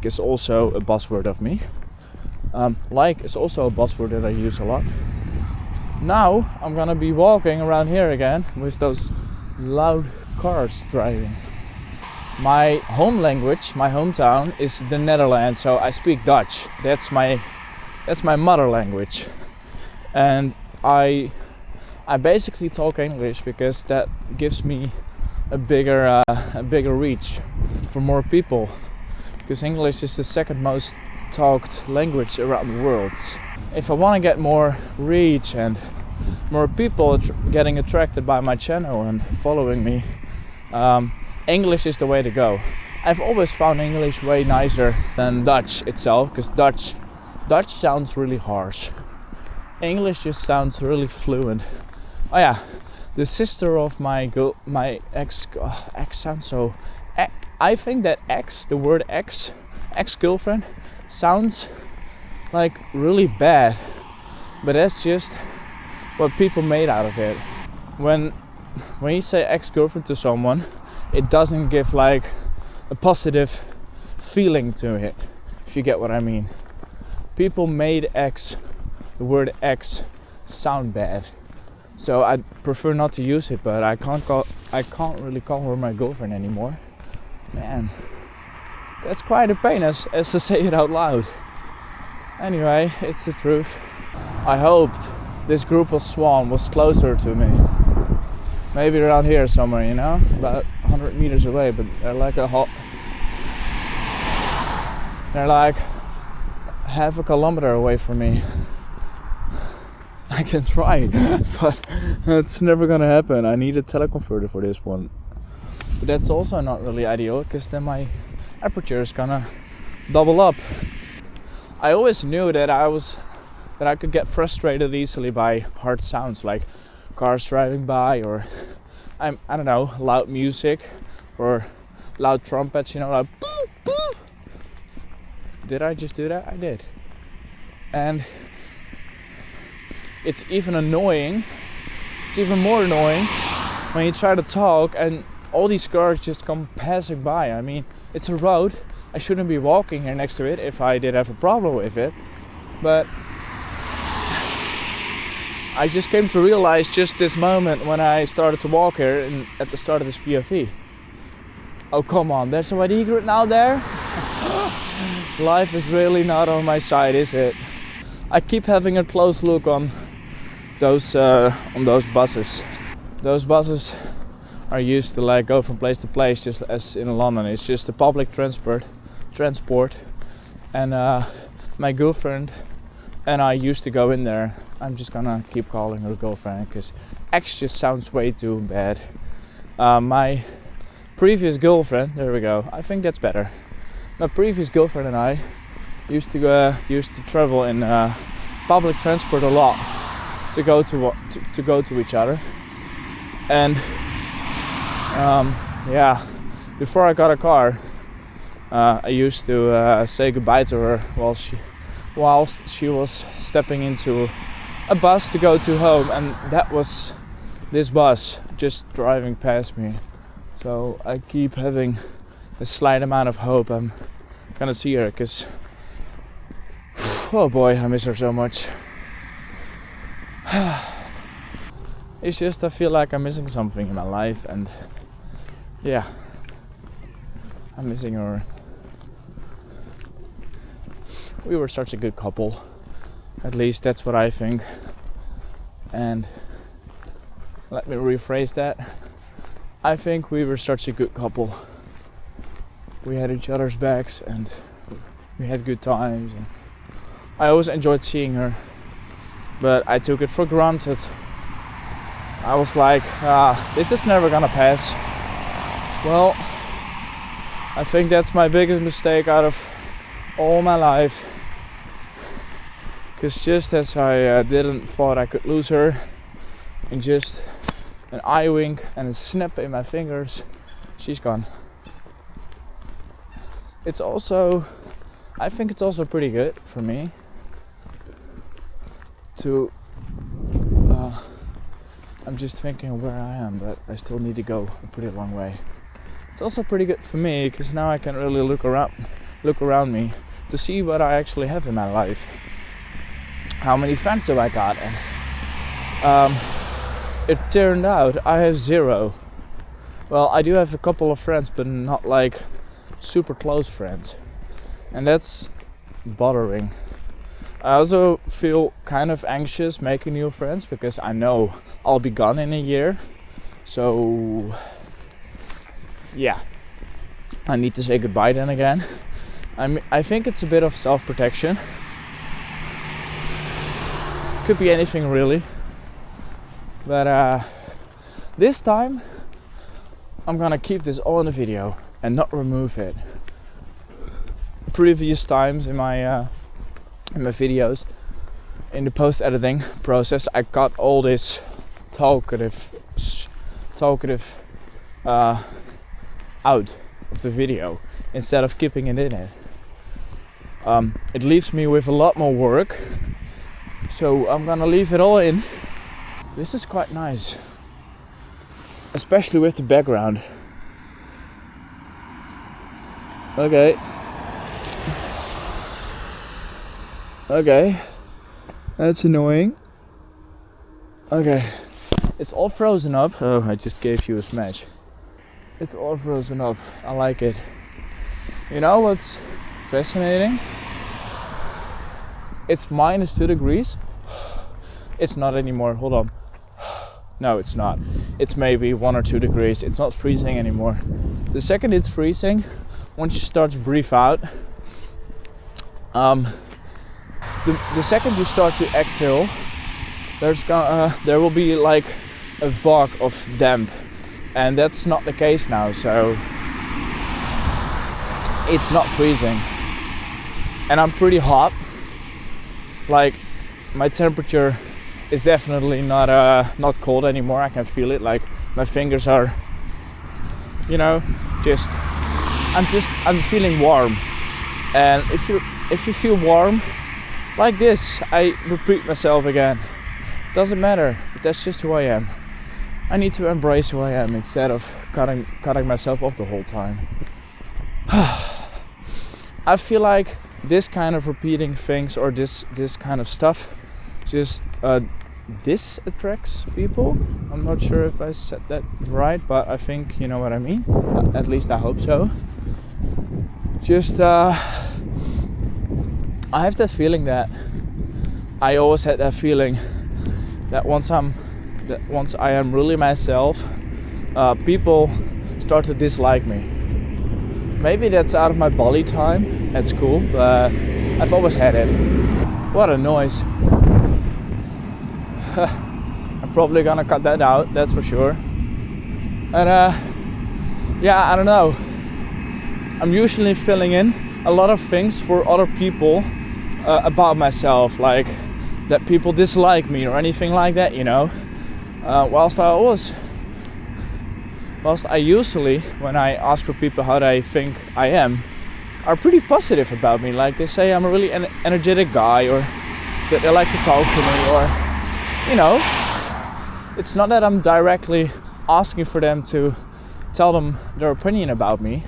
A: is also a buzzword of me. Like is also a buzzword that I use a lot. Now I'm gonna be walking around here again with those loud cars driving. My home language, my hometown is the Netherlands, so I speak Dutch. That's my mother language, and I basically talk English because that gives me a bigger reach for more people. Because English is the second most talked language around the world. If I want to get more reach and more people getting attracted by my channel and following me, English is the way to go. I've always found English way nicer than Dutch itself, because Dutch sounds really harsh. English just sounds really fluent. Oh yeah, the sister of my ex sounds so. I think that the word ex-girlfriend, sounds like really bad, but that's just what people made out of it. When you say ex-girlfriend to someone, it doesn't give like a positive feeling to it, if you get what I mean. People made the word ex sound bad, so I prefer not to use it. But I can't really call her my girlfriend anymore. Man, that's quite a pain as to say it out loud. Anyway, it's the truth. I hoped this group of swan was closer to me. Maybe around here somewhere, you know, about 100 meters away, but they're like half a kilometer away from me. I can try, but it's never gonna happen. I need a teleconverter for this one. But that's also not really ideal, because then my aperture is gonna double up. I always knew that I could get frustrated easily by hard sounds like cars driving by, or I don't know, loud music or loud trumpets, you know, like boop, boop. Did I just do that? I did. And it's even annoying. It's even more annoying when you try to talk and all these cars just come passing by. I mean, it's a road. I shouldn't be walking here next to it if I did have a problem with it. But I just came to realize just this moment when I started to walk here at the start of this POV. Oh come on, there's a white egret now there? Life is really not on my side, is it? I keep having a close look on those buses. Those buses are used to like go from place to place, just as in London. It's just a public transport, and my girlfriend and I used to go in there. I'm just gonna keep calling her girlfriend because X just sounds way too bad. My previous girlfriend, there we go. I think that's better. My previous girlfriend and I used to travel in public transport a lot to go to each other. And before I got a car, I used to say goodbye to her whilst she was stepping into a bus to go to home, and that was this bus just driving past me. So I keep having a slight amount of hope I'm gonna see her, because oh boy, I miss her so much. It's just I feel like I'm missing something in my life, and yeah, I'm missing her. We were such a good couple, at least that's what I think. And let me rephrase that. I think we were such a good couple. We had each other's backs and we had good times. And I always enjoyed seeing her, but I took it for granted. I was like, this is never gonna pass. Well, I think that's my biggest mistake out of all my life. Because just as I didn't thought I could lose her, in just an eye wink and a snap in my fingers, she's gone. I think it's also pretty good for me to I'm just thinking where I am, but I still need to go a pretty long way. It's also pretty good for me because now I can really look around me to see what I actually have in my life. How many friends do I got? And it turned out I have 0. Well, I do have a couple of friends, but not like super close friends, and that's bothering. I also feel kind of anxious making new friends because I know I'll be gone in a year. So yeah, I need to say goodbye then again. I think it's a bit of self-protection. Could be anything really. But this time I'm gonna keep this all in the video and not remove it. Previous times in my videos, in the post-editing process, I cut all this talkative out of the video instead of keeping it in it. It leaves me with a lot more work, so I'm gonna leave it all in. This is quite nice, especially with the background. Okay, that's annoying. Okay, it's all frozen up. Oh, I just gave you a smash. It's all frozen up. I like it. You know what's fascinating? It's -2 degrees. It's not anymore. Hold on. No, it's not. It's maybe 1 or 2 degrees. It's not freezing anymore. The second it's freezing, once you start to breathe out, the second you start to exhale, there will be like a fog of damp, and that's not the case now. So it's not freezing, and I'm pretty hot. Like my temperature is definitely not cold anymore. I can feel it. Like my fingers are, I'm feeling warm. And if you feel warm like this, I repeat myself again. Doesn't matter. That's just who I am. I need to embrace who I am instead of cutting myself off the whole time. I feel like this kind of repeating things or this kind of stuff just this attracts people. I'm not sure if I said that right, but I think you know what I mean. At least I hope so. Just I have that feeling that I always had that feeling that once I am really myself, people start to dislike me. Maybe that's out of my body time at school, but I've always had it. What a noise. I'm probably gonna cut that out, that's for sure. And yeah, I don't know. I'm usually filling in a lot of things for other people about myself, like that people dislike me or anything like that, you know. Whilst I usually, when I ask for people how they think I am, are pretty positive about me. Like they say I'm a really energetic guy, or that they like to talk to me, or, you know, it's not that I'm directly asking for them to tell them their opinion about me,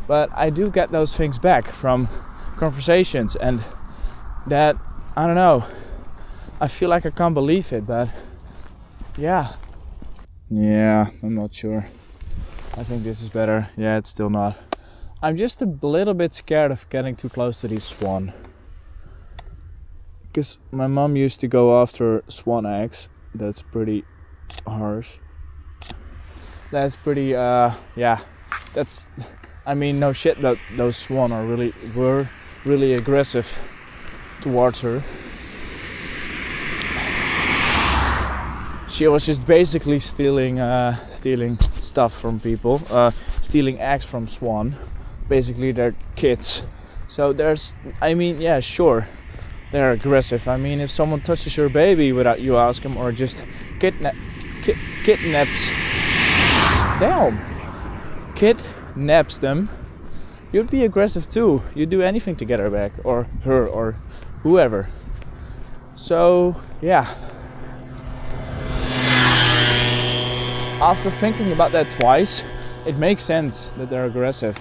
A: but I do get those things back from conversations, and that, I don't know, I feel like I can't believe it, but yeah, I'm not sure. I think this is better. Yeah, it's still not. I'm just a little bit scared of getting too close to these swan. Because my mom used to go after swan eggs. That's pretty harsh. That's pretty, yeah. That's, I mean, no shit that those swan were really aggressive towards her. She was just basically stealing stuff from people, stealing eggs from swan, basically their kids. So there's, I mean, yeah, sure, they're aggressive. I mean, if someone touches your baby without you asking them, or just kidnaps them, you'd be aggressive too. You'd do anything to get her back, or her, or whoever. So yeah. After thinking about that twice, it makes sense that they're aggressive.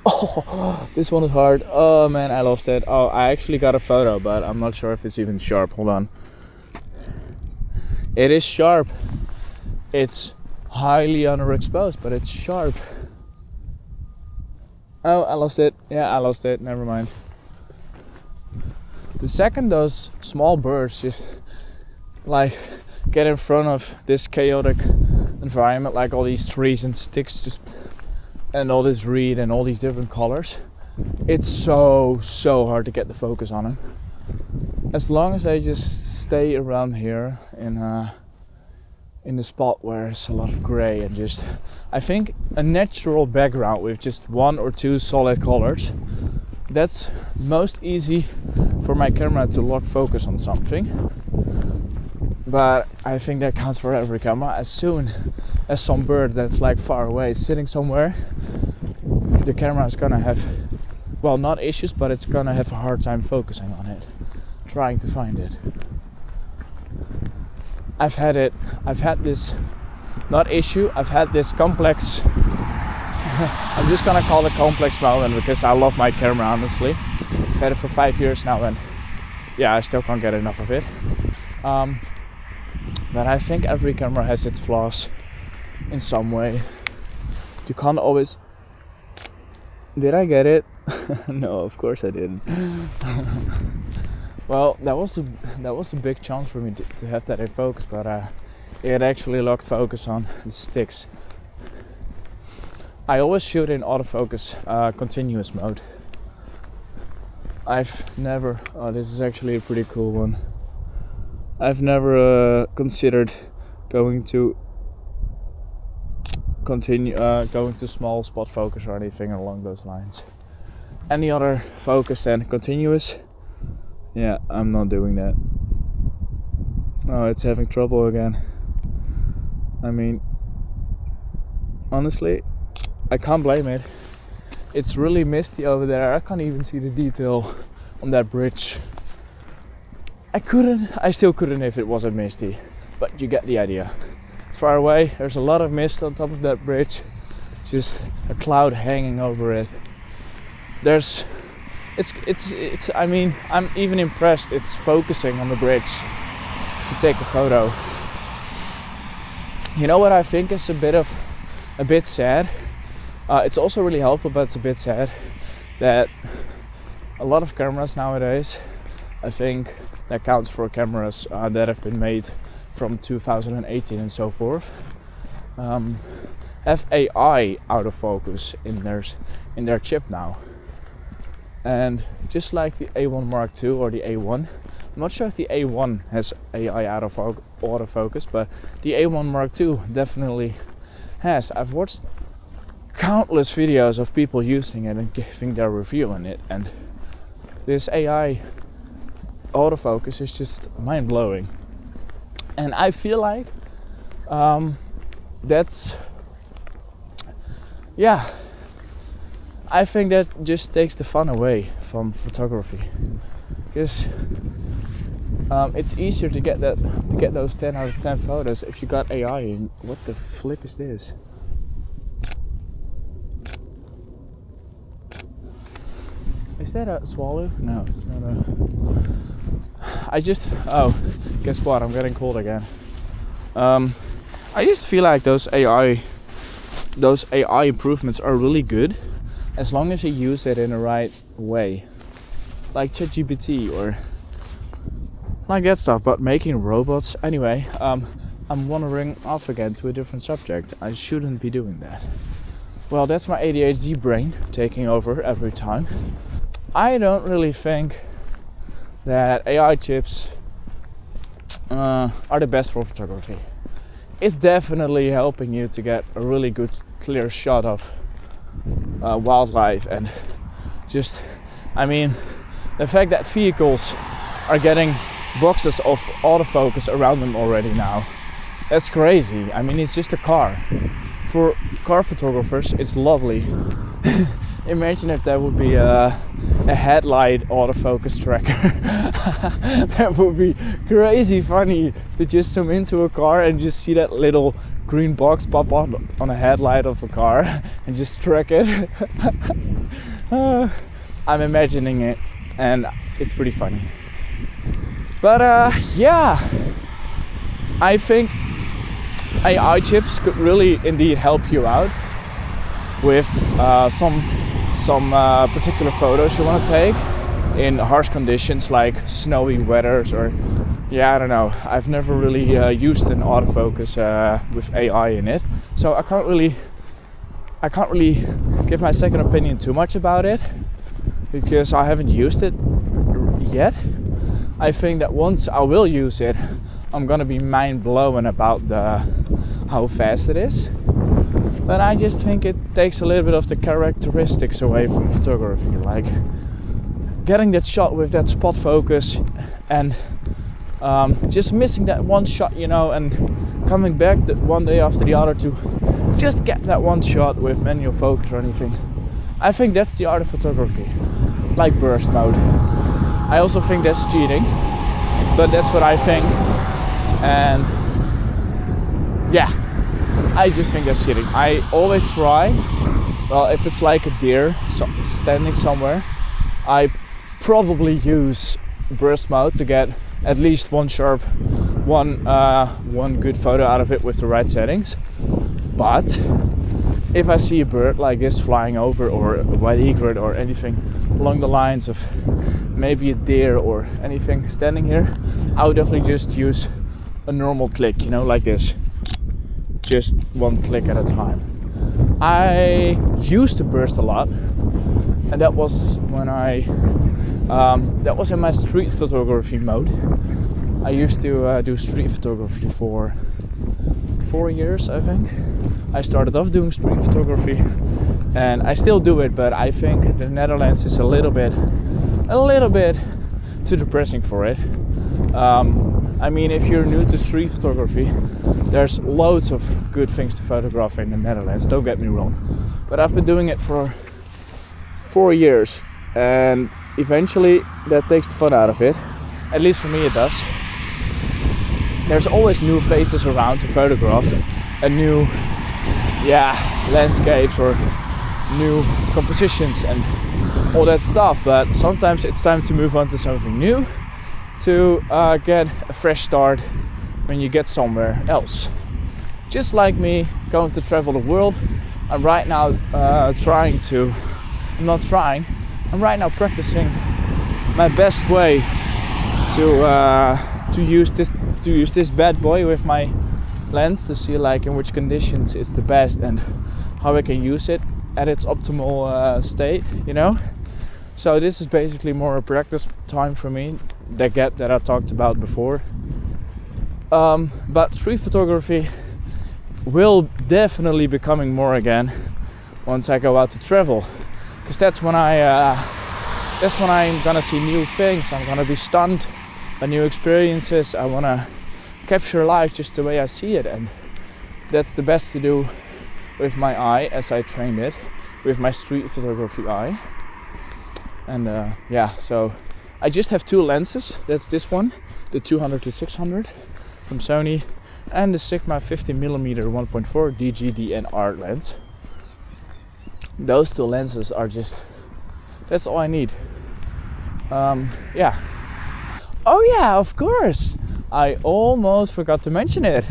A: Oh, this one is hard. Oh man, I lost it. Oh, I actually got a photo, but I'm not sure if it's even sharp. Hold on. It is sharp. It's highly underexposed, but it's sharp. Oh, I lost it. Yeah, I lost it. Never mind. The second those small birds just like get in front of this chaotic environment, like all these trees and sticks just and all this reed and all these different colors, it's so hard to get the focus on them. As long as I just stay around here in the spot where it's a lot of gray and just, I think a natural background with just one or two solid colors, that's most easy for my camera to lock focus on something. But I think that counts for every camera. As soon as some bird that's like far away is sitting somewhere, the camera is gonna have, well, not issues, but it's gonna have a hard time focusing on it, trying to find it. I've had this, not issue, I've had this complex, I'm just gonna call it complex moment because I love my camera, honestly. I've had it for 5 years now, and yeah, I still can't get enough of it. But I think every camera has its flaws in some way. You can't always... Did I get it? No, of course I didn't. Well, that was a big chance for me to have that in focus, but it actually locked focus on the sticks. I always shoot in autofocus, continuous mode. I've never... Oh, this is actually a pretty cool one. I've never considered going to small spot focus or anything along those lines. Any other focus than continuous? Yeah, I'm not doing that. Oh, it's having trouble again. I mean, honestly, I can't blame it. It's really misty over there. I can't even see the detail on that bridge. I still couldn't if it wasn't misty, but you get the idea. It's far away. There's a lot of mist on top of that bridge, just a cloud hanging over it. It's I mean, I'm even impressed it's focusing on the bridge to take a photo. You know what I think is a bit sad? It's also really helpful, but it's a bit sad that a lot of cameras nowadays, I think that counts for cameras that have been made from 2018 and so forth, have AI autofocus in their chip now. And just like the A1 Mark II or the A1, I'm not sure if the A1 has AI autofocus, but the A1 Mark II definitely has. I've watched countless videos of people using it and giving their review on it, and this AI autofocus is just mind-blowing. And I feel like I think that just takes the fun away from photography, because it's easier to get those 10 out of 10 photos if you got AI in. What the flip is this? Is that a swallow? No, it's not a... guess what? I'm getting cold again. I just feel like those AI improvements are really good as long as you use it in the right way. Like ChatGPT or like that stuff, but making robots... Anyway, I'm wandering off again to a different subject. I shouldn't be doing that. Well, that's my ADHD brain taking over every time. I don't really think that AI chips are the best for photography. It's definitely helping you to get a really good, clear shot of wildlife, and just, I mean, the fact that vehicles are getting boxes of autofocus around them already now, that's crazy. I mean, it's just a car. For car photographers, it's lovely. Imagine if there would be a headlight autofocus tracker. That would be crazy funny to just zoom into a car and just see that little green box pop on a headlight of a car and just track it. I'm imagining it, and it's pretty funny. But yeah, I think AI chips could really indeed help you out with some particular photos you want to take in harsh conditions like snowy weathers, or I don't know. I've never really used an autofocus with AI in it, so I can't really give my second opinion too much about it because I haven't used it yet. I think that once I will use it, I'm gonna be mind blown about how fast it is. But I just think it takes a little bit of the characteristics away from photography, like getting that shot with that spot focus and just missing that one shot, and coming back one day after the other to just get that one shot with manual focus or anything. I think that's the art of photography, like burst mode. I also think that's cheating, but that's what I think. And yeah, I just think that's cheating. I always try, well, if it's like a deer standing somewhere, I probably use burst mode to get at least one good photo out of it with the right settings. But if I see a bird like this flying over, or a white egret, or anything along the lines of maybe a deer or anything standing here, I would definitely just use a normal click, like this. Just one click at a time. I used to burst a lot, and that was when that was in my street photography mode. I used to do street photography for 4 years, I think. I started off doing street photography, and I still do it, but I think the Netherlands is a little bit too depressing for it. I mean, if you're new to street photography, there's loads of good things to photograph in the Netherlands, don't get me wrong. But I've been doing it for 4 years, and eventually that takes the fun out of it. At least for me it does. there's always new faces around to photograph, and new landscapes or new compositions and all that stuff. But sometimes it's time to move on to something new, to get a fresh start when you get somewhere else. Just like me going to travel the world, I'm right now I'm right now practicing my best way to use this bad boy with my lens, to see like in which conditions it's the best and how I can use it at its optimal state, you know. So this is basically more a practice time for me, the gap that I talked about before. But street photography will definitely be coming more again once I go out to travel, because that's when I'm gonna see new things. I'm gonna be stunned by new experiences. I wanna capture life just the way I see it, and that's the best to do with my eye as I trained it, with my street photography eye. And so I just have two lenses. That's this one, the 200 to 600 from Sony, and the Sigma 50mm 1.4 DG-DNR lens. Those two lenses are that's all I need. Oh yeah, of course, I almost forgot to mention it.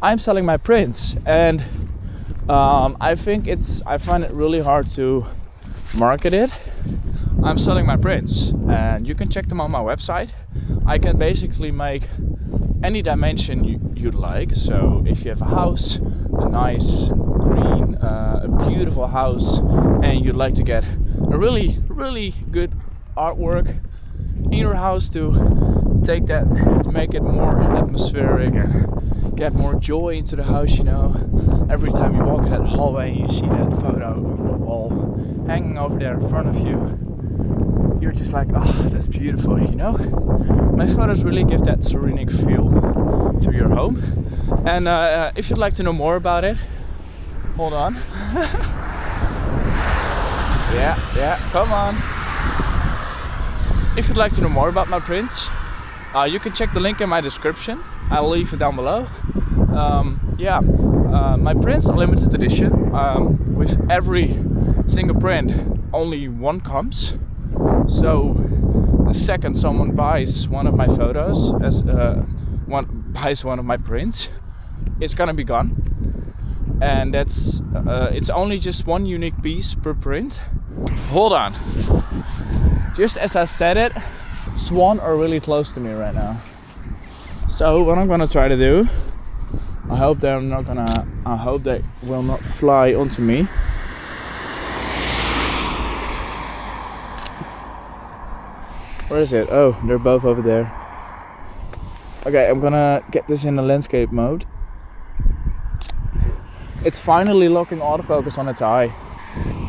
A: I'm selling my prints, and I find it really hard to market it. I'm selling my prints, and you can check them on my website. I can basically make any dimension you'd like. So if you have a house, a nice green, a beautiful house, and you'd like to get a really, really good artwork in your house to take that, to make it more atmospheric and get more joy into the house, you know. Every time you walk in that hallway and you see that photo on the wall hanging over there in front of you, you're just like, oh, that's beautiful, you know. My photos really give that serenic feel to your home. And if you'd like to know more about it, hold on. yeah, come on. If you'd like to know more about my prints, you can check the link in my description. I'll leave it down below. My prints are limited edition. With every single print, only one comes. So the second someone buys one of my photos, buys one of my prints, it's gonna be gone. And that's it's only just one unique piece per print. Hold on. Just as I said it, swan are really close to me right now. So what I'm gonna try to do, I hope they will not fly onto me. Where is it? Oh, they're both over there. Okay, I'm gonna get this in the landscape mode. It's finally locking autofocus on its eye.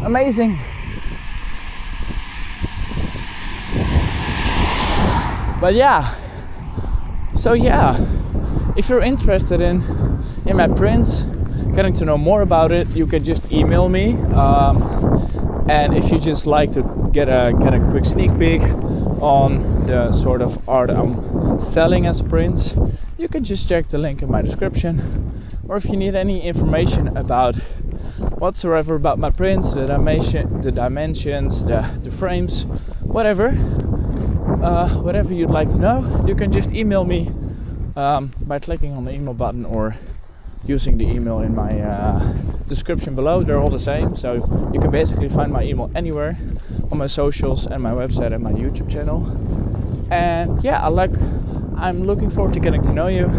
A: Amazing! But if you're interested in my prints, getting to know more about it, you can just email me. And if you just like to get a quick sneak peek on the sort of art I'm selling as prints, you can just check the link in my description. Or if you need any information about whatsoever about my prints, the dimensions, the frames, whatever you'd like to know, you can just email me by clicking on the email button or using the email in my description below. They're all the same, so you can basically find my email anywhere on my socials and my website and my YouTube channel. And I'm looking forward to getting to know you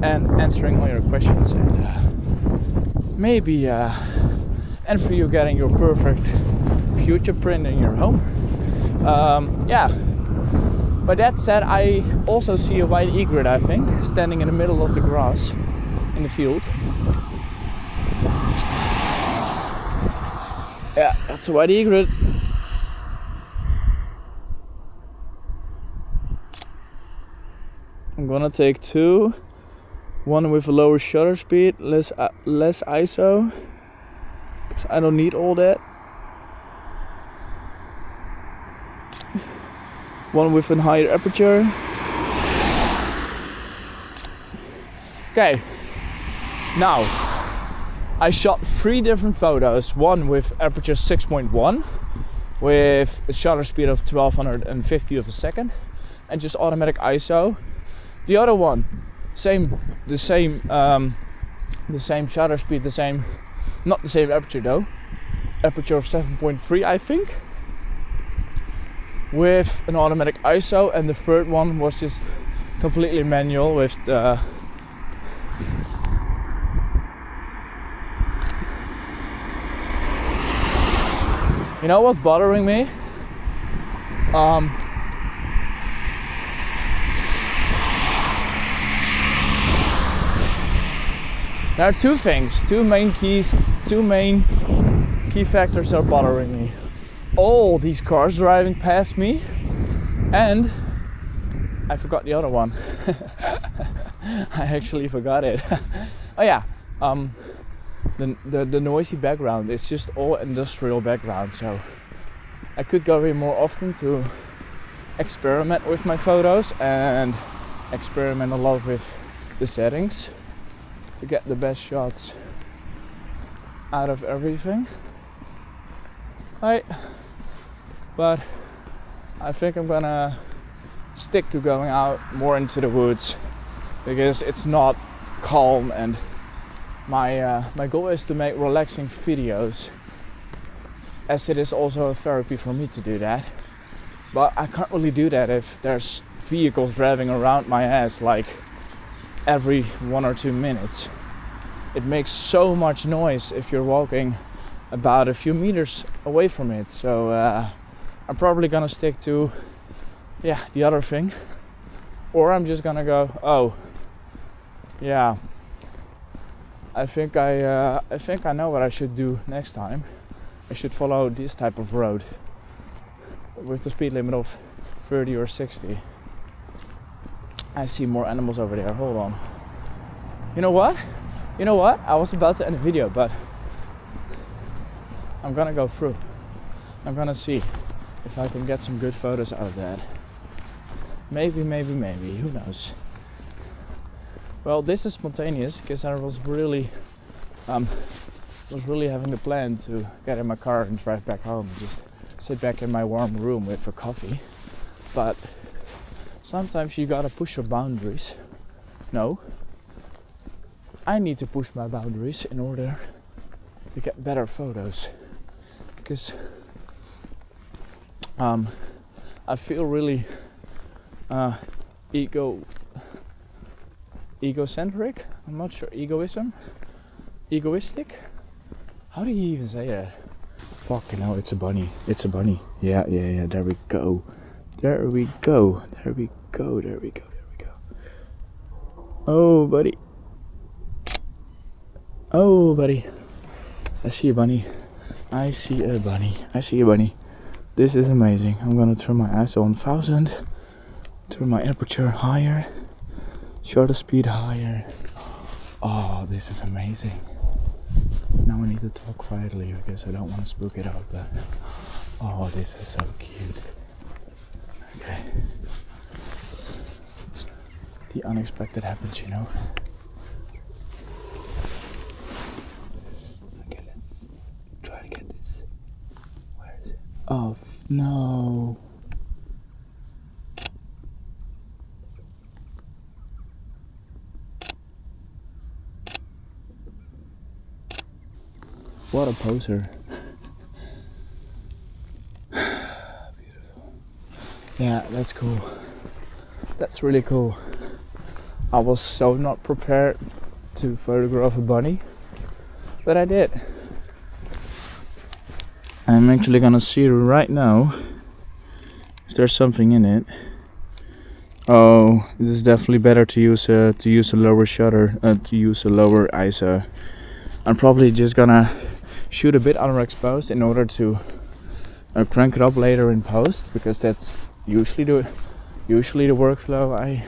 A: and answering all your questions, and maybe and for you getting your perfect future print in your home. But that said, I also see a white egret, I think, standing in the middle of the grass in the field. Yeah, that's a white egret. I'm gonna take two. One with a lower shutter speed, less ISO, because I don't need all that. One with a higher aperture. Okay, now I shot 3 different photos. One with aperture 6.1 with a shutter speed of 1250 of a second and just automatic ISO. The other one, the same shutter speed, not the same aperture though, aperture of 7.3 I think, with an automatic ISO, and the third one was just completely manual with the you know what's bothering me? There are two main key factors are bothering me. All these cars driving past me, and I forgot the other one. I actually forgot it. Oh yeah, the noisy background is just all industrial background, so I could go here more often to experiment with my photos and experiment a lot with the settings to get the best shots out of everything. Right, but I think I'm gonna stick to going out more into the woods because it's not calm, and my goal is to make relaxing videos, as it is also a therapy for me to do that. But I can't really do that if there's vehicles driving around my ass like every 1 or 2 minutes. It makes so much noise if you're walking about a few meters away from it. So I'm probably gonna stick to the other thing, or I'm just gonna go, oh yeah, I think I know what I should do next time. I should follow this type of road with the speed limit of 30 or 60. I see more animals over there. Hold on. You know what? I was about to end the video, but I'm gonna go through. I'm gonna see if I can get some good photos out of that. Maybe, who knows? Well, this is spontaneous because I was really having the plan to get in my car and drive back home and just sit back in my warm room with a coffee. But sometimes you gotta push your boundaries. No, I need to push my boundaries in order to get better photos, because I feel really egocentric. I'm not sure. Egoistic. How do you even say that? Fucking hell, it's a bunny. Yeah. There we go. Oh, buddy. I see a bunny. This is amazing. I'm gonna turn my ISO on 1000. Turn my aperture higher. Shutter speed higher. Oh, this is amazing. Now I need to talk quietly because I don't want to spook it out, but oh, this is so cute. Okay. The unexpected happens, you know. Okay, let's try to get this. Where is it? Oh, no. What a poser. Beautiful. Yeah, that's cool. That's really cool. I was so not prepared to photograph a bunny, but I did. I'm actually gonna see right now if there's something in it. Oh, this is definitely better to use a lower shutter, to use a lower ISO. I'm probably just gonna shoot a bit underexposed in order to crank it up later in post, because that's usually the workflow I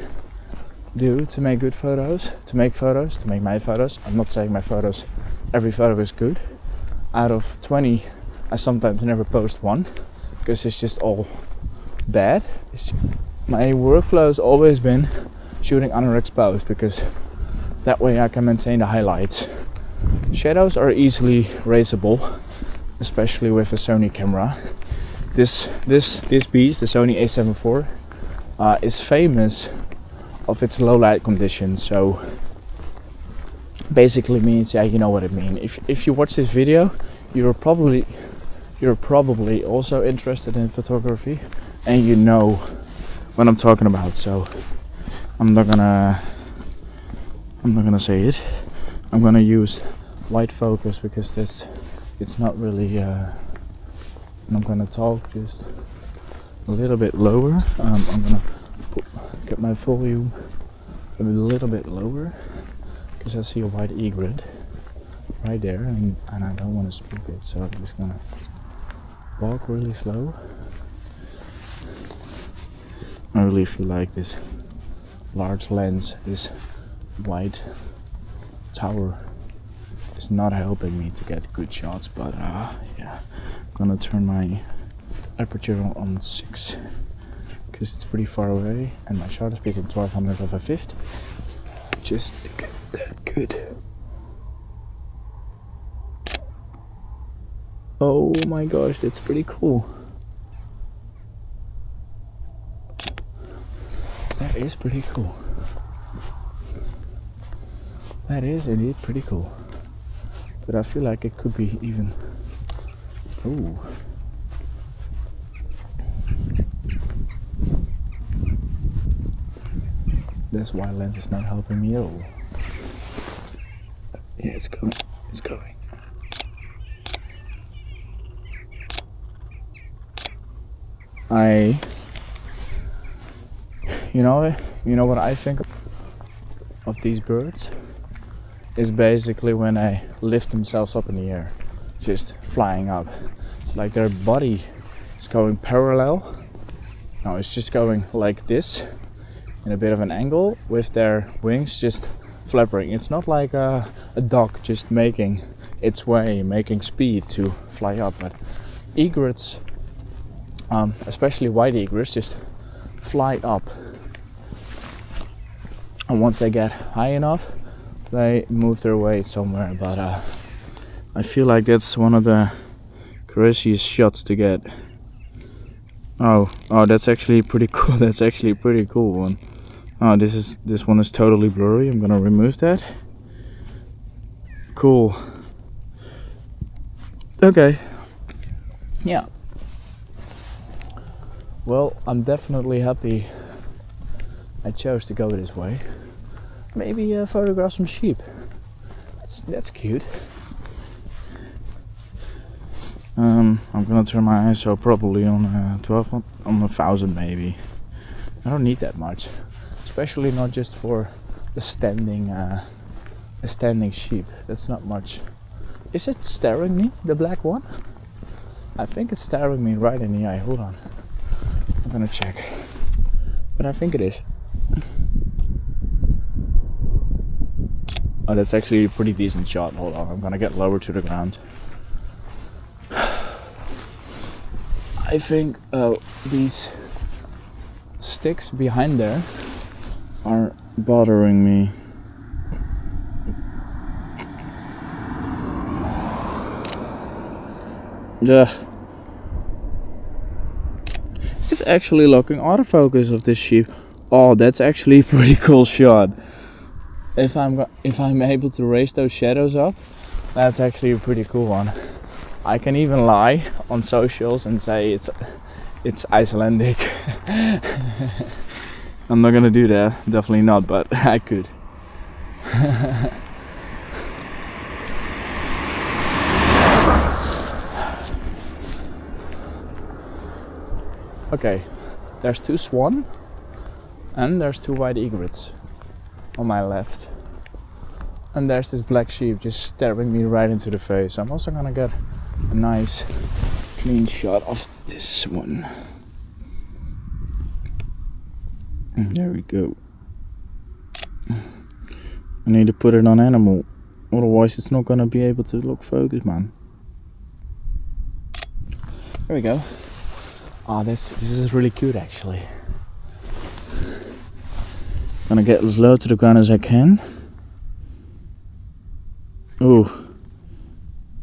A: do to make good photos, to make my photos. I'm not saying my photos, every photo is good. Out of 20, I sometimes never post one because it's just all bad. My workflow has always been shooting underexposed, because That way I can maintain the highlights. Shadows are easily raisable, especially with a Sony camera. This beast, the Sony a7 IV, is famous of its low light conditions. So basically means, yeah, you know what it means. If you watch this video, you're probably also interested in photography, and you know what I'm talking about. So I'm not gonna say it. I'm gonna use wide focus because it's not really. And I'm gonna talk just a little bit lower. I'm gonna get my volume a little bit lower because I see a white egret right there, and I don't want to spook it, so I'm just gonna walk really slow. I really feel like this large lens, this white tower, is not helping me to get good shots, but yeah, I'm gonna turn my aperture on 6 because it's pretty far away, and my shutter speed is 1200 of a 50 just to get that good. Oh my gosh, that's pretty cool. That is pretty cool. That is indeed pretty cool. But I feel like it could be even. Ooh. This wide lens is not helping me at all. Yeah, it's going. It's going. You know what I think of these birds is basically when they lift themselves up in the air, just flying up. It's like their body is going parallel. No, it's just going like this in a bit of an angle with their wings just flapping. It's not like a duck just making its way, making speed to fly up, but egrets, especially white egrets, just fly up. And once they get high enough, they move their way somewhere. But I feel like that's one of the craziest shots to get. Oh, that's actually pretty cool. That's actually a pretty cool one. Oh, this one is totally blurry. I'm gonna remove that. Cool. Okay. Yeah. Well, I'm definitely happy I chose to go this way. Maybe photograph some sheep. That's cute. I'm gonna turn my ISO probably on 12 on 1000 maybe. I don't need that much, especially not just for a standing sheep. That's not much. Is it staring me, the black one? I think it's staring me right in the eye. Hold on, I'm gonna check, but I think it is. Oh, that's actually a pretty decent shot. Hold on, I'm gonna get lower to the ground. I think these sticks behind there are bothering me. Yeah. It's actually locking autofocus of this sheep. Oh, that's actually a pretty cool shot. If I'm able to raise those shadows up, that's actually a pretty cool one. I can even lie on socials and say it's Icelandic. I'm not gonna do that, definitely not, but I could. Okay, there's 2 swan and there's 2 white egrets on my left, and there's this black sheep just staring me right into the face. I'm also gonna get a nice clean shot of this one. And there we go. I need to put it on animal, otherwise it's not gonna be able to lock focus, man. There we go. Oh, this is really cute actually. Gonna get as low to the ground as I can. Oh,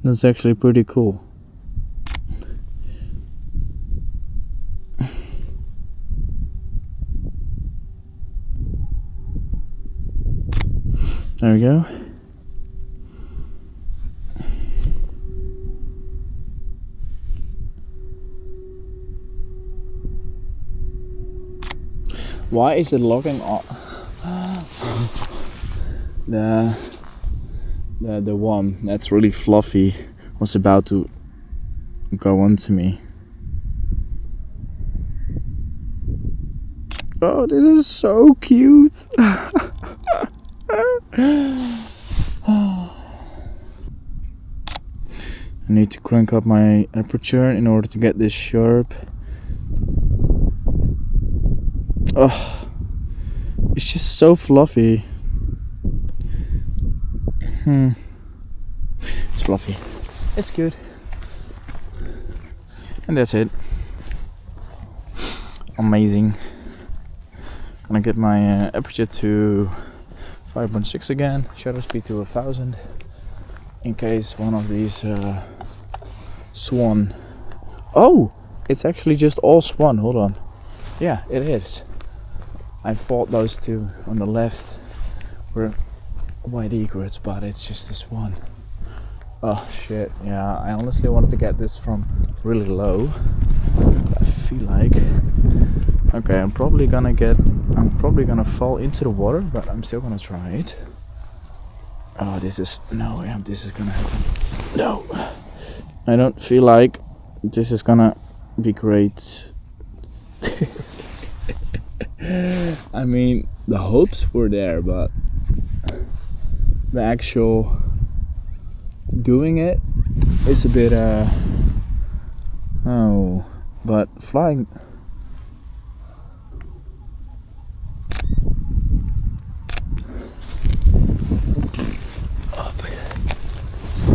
A: that's actually pretty cool. There we go. Why is it logging on? The one that's really fluffy was about to go onto me. Oh, this is so cute. I need to crank up my aperture in order to get this sharp. Oh, it's just so fluffy. It's fluffy. It's good. And that's it. Amazing. Gonna get my aperture to 5.6 again. Shutter speed to 1000. In case one of these swan. Oh, it's actually just all swan. Hold on. Yeah, it is. I thought those two on the left were white egrets, but it's just this one. Oh shit, yeah, I honestly wanted to get this from really low. I feel like, okay, I'm probably gonna fall into the water, but I'm still gonna try it. Oh, this is gonna happen. No, I don't feel like this is gonna be great. I mean, the hopes were there, but the actual doing it is a bit oh, but flying up.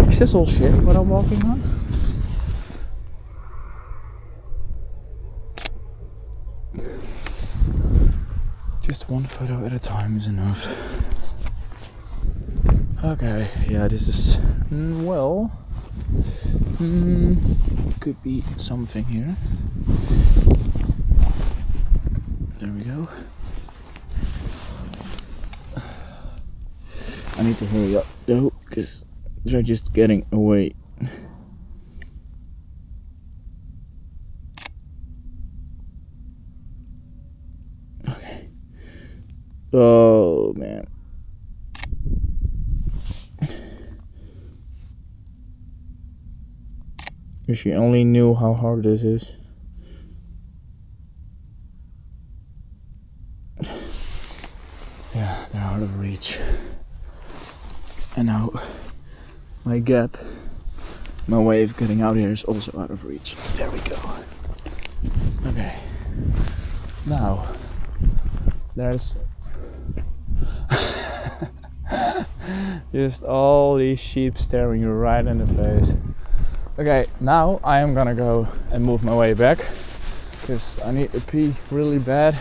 A: Is this all shit what I'm walking on? Just one photo at a time is enough. Okay, yeah, this is, well, could be something here. There we go. I need to hurry up though, because they're just getting away. Okay. Oh man. If you only knew how hard this is. Yeah, they're out of reach. And now my gap, my way of getting out here is also out of reach. There we go. Okay. Now, there's just all these sheep staring you right in the face. Okay, now I am gonna go and move my way back because I need to pee really bad.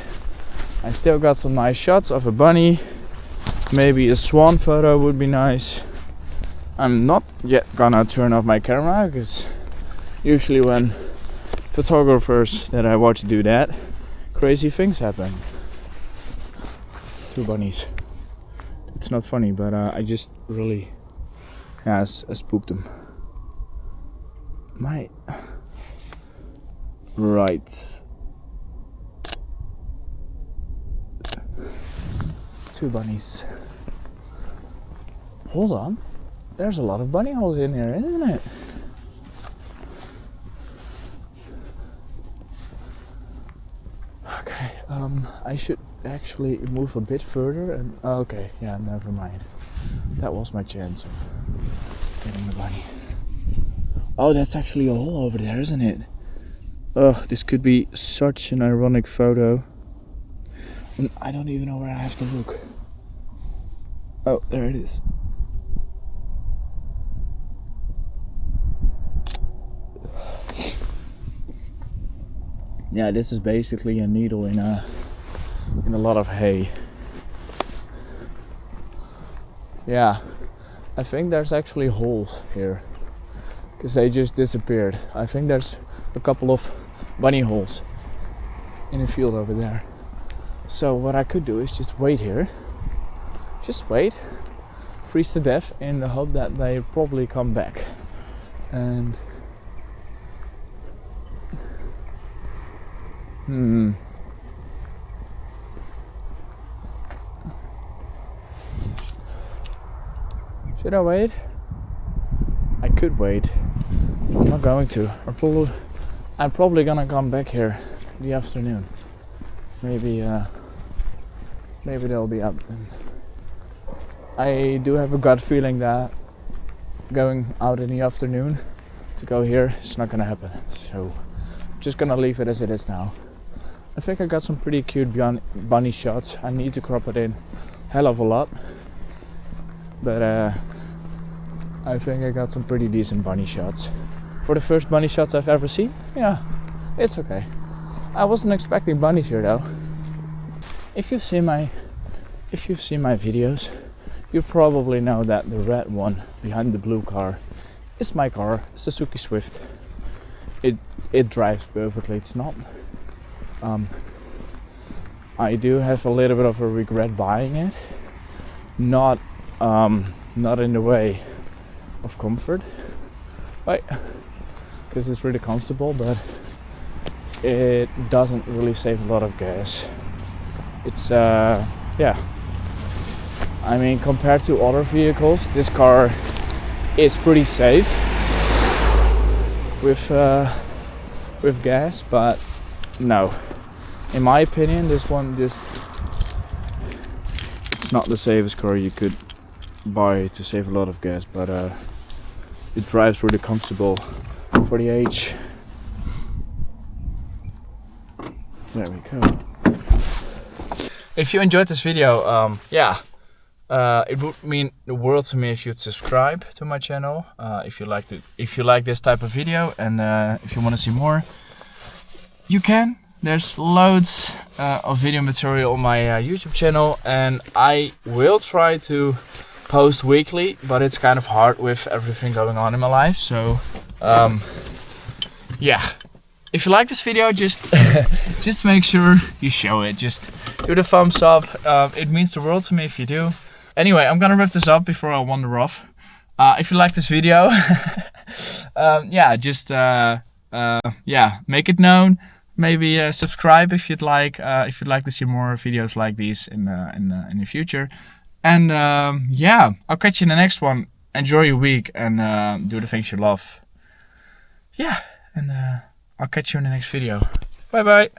A: I still got some nice shots of a bunny. Maybe a swan photo would be nice. I'm not yet gonna turn off my camera because usually when photographers that I watch do that, crazy things happen. 2 bunnies. It's not funny, but I just really spooked them. Right. 2 bunnies. Hold on. There's a lot of bunny holes in here, isn't it? Okay, I should actually move a bit further and okay, yeah, never mind. That was my chance of getting the bunny. Oh, that's actually a hole over there, isn't it? Oh, this could be such an ironic photo. And I don't even know where I have to look. Oh, there it is. Yeah, this is basically a needle in a lot of hay. Yeah, I think there's actually holes here, because they just disappeared. I think there's a couple of bunny holes in the field over there. So what I could do is just wait here. Just wait. Freeze to death in the hope that they probably come back. And should I wait? I could wait. I'm not going to. I'm probably gonna come back here in the afternoon. Maybe they'll be up. And I do have a gut feeling that going out in the afternoon to go here is not gonna happen. So I'm just gonna leave it as it is now. I think I got some pretty cute bunny shots. I need to crop it in hell of a lot, but I think I got some pretty decent bunny shots. For the first bunny shots I've ever seen, yeah, it's okay. I wasn't expecting bunnies here though. If you've seen my videos, you probably know that the red one behind the blue car is my car, Suzuki Swift. It drives perfectly. It's not. I do have a little bit of a regret buying it. Not in the way of comfort, right? Because it's really comfortable, but it doesn't really save a lot of gas. It's yeah. I mean, compared to other vehicles, this car is pretty safe with gas, but no. In my opinion, this one it's not the safest car you could buy to save a lot of gas, but it drives really comfortable for the age. There we go. If you enjoyed this video, it would mean the world to me if you'd subscribe to my channel. If you like this type of video, and if you want to see more, you can. There's loads of video material on my YouTube channel, and I will try to post weekly, but it's kind of hard with everything going on in my life. So yeah, if you like this video, just make sure you show it. Just do the thumbs up. It means the world to me if you do. Anyway, I'm gonna wrap this up before I wander off. If you like this video, make it known. Maybe subscribe if you'd like. If you'd like to see more videos like these in the future. And I'll catch you in the next one. Enjoy your week and do the things you love. Yeah, and I'll catch you in the next video. Bye bye.